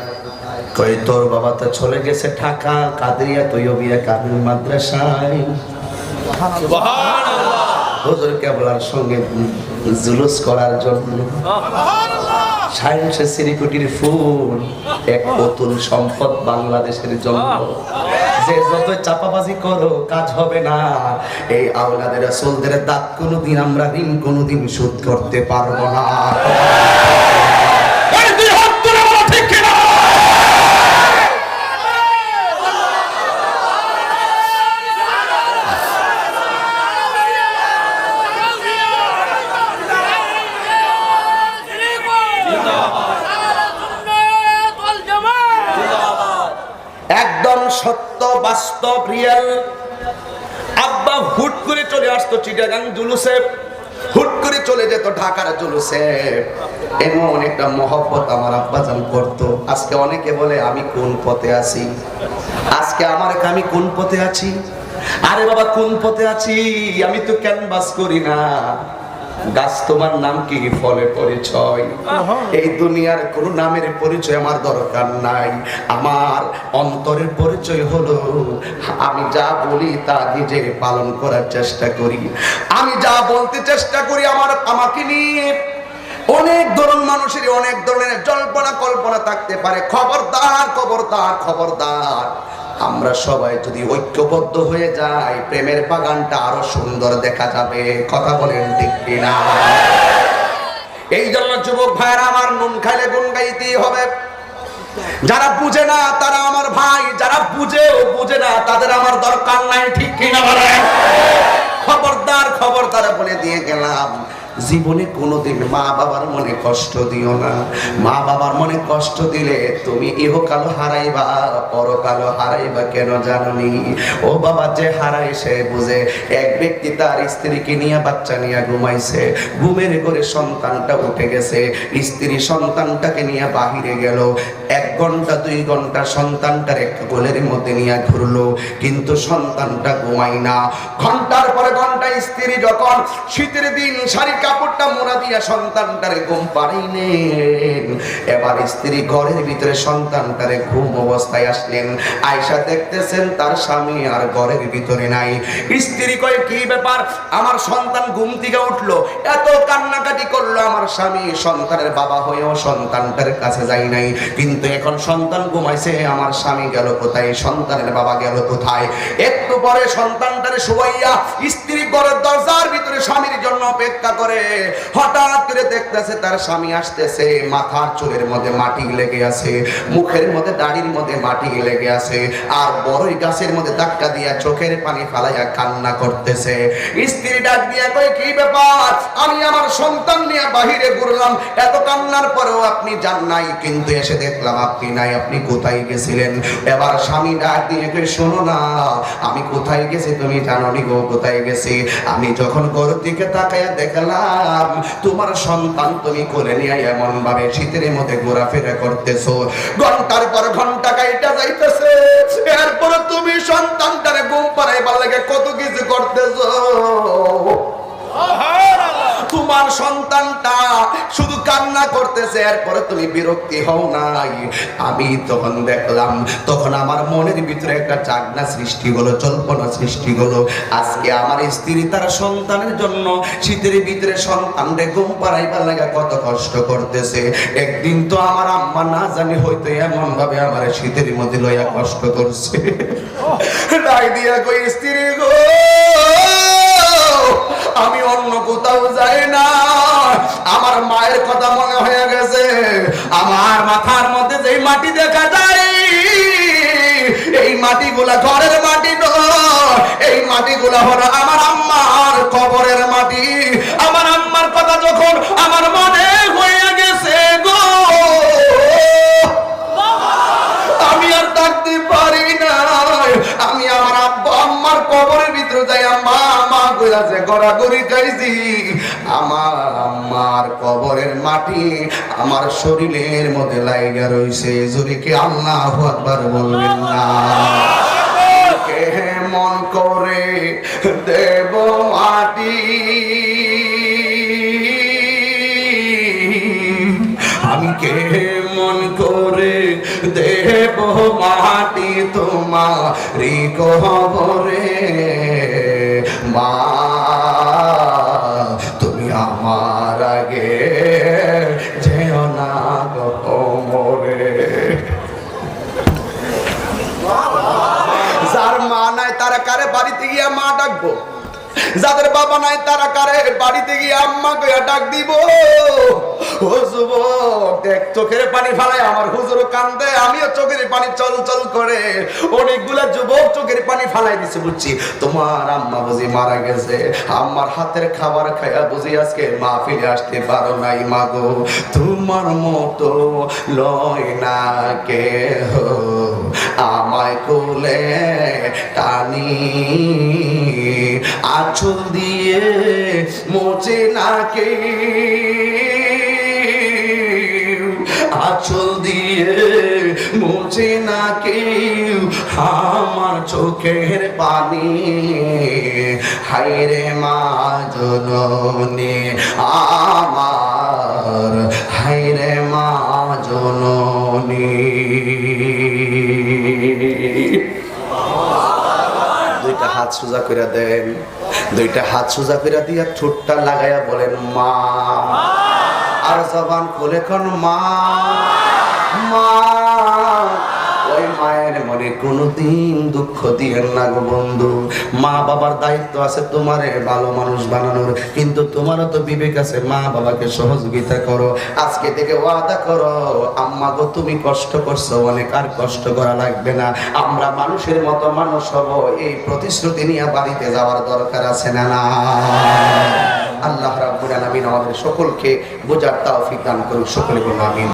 কই তোর বাবা তো চলে গেছে ঢাকা কাদরিয়া তৈয়বিয়া কামিল মাদ্রাসায়। সুবহানাল্লাহ। হুজুর কেবলার সঙ্গে জুলুস করার জন্য সায়েন্সের সিরিকুটির ফুল, এক অতুল সম্পদ বাংলাদেশের জন্য। যে যত চাপাবাজি করো কাজ হবে না। এই আওলাদের রাসূলদের দাঁত কোনোদিন আমরা ঋণ কোনোদিন শোধ করতে পারবো না। একদম সত্য বাস্তব রিয়েল। আব্বা হুট করে চলে আসতো চিটাগাং জুলুসে, হুট করে চলে যেত ঢাকার জুলুসে। এমন একটা মহব্বত আমার আব্বাজান করতো। আজকে অনেকে বলে আমি কোন পথে আছি, আজকে আমার আমি কোন পথে আছি। আরে বাবা কোন পথে আছি? আমি তো ক্যানভাস করি না। গাছ তোমার নাম কি, ফলে পরিচয়। এই দুনিয়ার কোন নামের পরিচয় আমার দরকার নাই। আমার অন্তরের পরিচয় হলো আমি যা বলি তা নিজে পালন করার চেষ্টা করি। আমি যা বলতে চেষ্টা করি আমাকে নিয়ে অনেক ধরনের মানুষের অনেক ধরনের জল্পনা কল্পনা থাকতে পারে। খবরদার খবরদার খবরদার, আমরা সবাই যদি ঐক্যবদ্ধ হয়ে যাই প্রেমের বাগানটা আরো সুন্দর দেখা যাবে। কথা বলেন ঠিক কিনা? এই জন্য যুবক ভাইরা আমার, নুন খাইলে গুণ গাইতেই হবে। যারা বুঝে না তারা আমার ভাই, যারা বুঝে না তাদের আমার দরকার নাই। ঠিক কিনা বলেন? খবরদার খবরদার বলে দিয়ে গেলাম, জীবনে কোনোদিন মা বাবার মনে কষ্ট দিও না। মা বাবার মনে কষ্ট দিলে তুমি ইহকাল হারাইবা, পরকাল হারাইবা। কেন জানোনি? ও বাবা যে হারায় সে বুঝে। এক ব্যক্তি তার স্ত্রীকে নিয়ে বাচ্চা নিয়ে ঘুমাইছে, ঘুমের ঘরে সন্তানটা উঠে গেছে, স্ত্রী সন্তানটাকে নিয়ে বাহিরে গেল। 1 ঘন্টা 2 ঘন্টা সন্তানটার এক কোলের মধ্যে নিয়ে ঘুরলো, কিন্তু সন্তানটা ঘুমায় না। ঘন্টার পরে ঘন্টা স্ত্রী যখন শীতের দিন শাড়ি কাপড়টা মোড়া দিয়া সন্তানটারে ঘুম পাড়াইলেন। এবার স্ত্রী ঘরের ভিতরে সন্তানটারে ঘুম অবস্থায় আসলেন, আয়সা দেখতেছেন তার স্বামী আর ঘরের ভিতরে নাই। স্ত্রী কয় কি ব্যাপার, আমার সন্তান ঘুম থেকে উঠলো, এত কান্নাকাটি করলো আমার স্বামী, সন্তানের বাবা হয়েও সন্তানটার কাছে যাই নাই, কিন্তু এখন সন্তান ঘুমাইছে, আমার স্বামী গেল কোথায়, সন্তানের বাবা গেল কোথায়? একটু পরে সন্তানটারে শুয়াইয়া স্ত্রী ঘরের দরজার ভিতরে স্বামীর জন্য অপেক্ষা করে। হঠাৎ করে দেখতেছে তার স্বামী আসতেছে, মাথার চুলের মধ্যে মাটি লেগে আছে, মুখের মধ্যে দাড়ির মধ্যে মাটি লেগে আছে, আর বড়ই গাছের মধ্যে ধাক্কা দিয়া চোখের পানি ফালাইয়া কান্না করতেছে। স্ত্রী ডাক দিয়া কয়, কি ব্যাপার? আমি আমার সন্তান নিয়ে বাহিরে ঘুরলাম, এত কান্নার পরেও আপনি যান নাই, কিন্তু এসে দেখলাম আপনি নাই, আপনি কোথায় গেছিলেন? এবার স্বামী ডাক দিয়ে কয়, শোনো না, আমি কোথায় গেছি তুমি জানো নি গো? কোথায় গেছি? আমি যখন ঘরের দিকে তাকাইয়া দেখলাম তোমার সন্তান তুমি কোলে নিয়ে এমন ভাবে শীতের মধ্যে ঘোরাফেরা করতেছো, ঘন্টার পর ঘন্টা কাইটা যাইতেছে, এরপর তুমি সন্তানটারে ঘুম পাড়াইবার লাগে কত কিছু করতেছো। তোমার সন্তানটা শুধু কান্না করতেছে, এরপরে তুমি বিরক্তি হও নাই। আমি তখন দেখলাম, তখন আমার মনের ভিতরে একটা চাগনা সৃষ্টি হলো, জল্পনা সৃষ্টি হলো। আজকে আমার স্ত্রী তার সন্তানের জন্য শীতের ভিতরে সন্তানরে ঘুম পাড়াইবার লাগা কত কষ্ট করতেছে। একদিন তো আমার আম্মা না জানি হয়তো এমন ভাবে আমার শীতের মধ্যে লইয়া কষ্ট করছে। ডাক দিয়া কই, স্ত্রী গো, আমি অন্য কোথাও যাই না, আমার মায়ের কথা মনে হয়ে গেছে। আমার মাথার মধ্যে যেই মাটি দেখা যায়, এই মাটিগুলা ঘরের মাটি নয়, এই মাটিগুলা হলো আমার আম্মার কবরের মাটি। আমার আম্মার কথা যখন আমার মনে হয়ে গেছে গো, আমি আর থাকতে পারি না। আমি আমার আব্বা আম্মার কবরের ভিতরে যাই, মা মা কইরাছে, গড়াগড়ি খাইছি। আমার আম্মার কবরের মাটি আমার শরীরের মধ্যে লাইগা রইছে। জোরে কি আল্লাহু আকবার বলবেন না? কেমন করে দেব মাটি, আমি কেমন করে দেব মাটি তোমারি কবরে, মা তুমি আমার আগে যেও না গো মরে। যার মা নাই তারা কারে বাড়িতে গিয়া মা ডাকবো, যাদের বাবা নাই তারা কারে বাড়িতে গিয়ে আম্মা কইয়া ডাক দিব। ও যুবক, দেখ চোখের পানি ফালাই আমার হুজুর কান্দে, আমিও চোখের পানি চল চল করে। অনেকগুলা যুবক চোখের পানি ফালাই দিছে, বুঝছি তোমার আম্মা বুঝি মারা গেছে, আম্মার হাতের খাবার খাইয়া বুঝি আজকে মা ফিরে আসতে পারো নাই। মা গো, তোমার মতো লয় না কেহ আমায় কোলে টানি, আঁচল দিয়ে মোচে না কেউ, আঁচল দিয়ে মোচে না কেউ আমার চোখের পানি। হায়রে মা জননী আমার, হায়রে মা জননী। দুইটা হাত সোজা করে দেন, দুইটা হাত সোজা করে দিয়া ঠোঁটটা লাগাইয়া বলেন মা, আর জবান খুলে কোন মা। মা, ওই মায়ের মনে কোনোদিন দুঃখ দিয়েন না গো বন্ধু। মা বাবার দায়িত্ব আছে তোমারে ভালো মানুষ বানানোর, কিন্তু তোমারও তো বিবেক আছে, মা বাবাকে সহযোগিতা করো। আজকে থেকে ওয়াদা করো, আম্মা গো তুমি কষ্ট করছো অনেক, আর কষ্ট করা লাগবে না, আমরা মানুষের মতো মানুষ হব, এই প্রতিশ্রুতি নিয়ে বাড়িতে যাওয়ার দরকার আছে না? না, আল্লাহ রাব্বুল আলামিন আমাদের সকলকে বোঝার তৌফিক দান করুন। সকলে বলুন আমিন।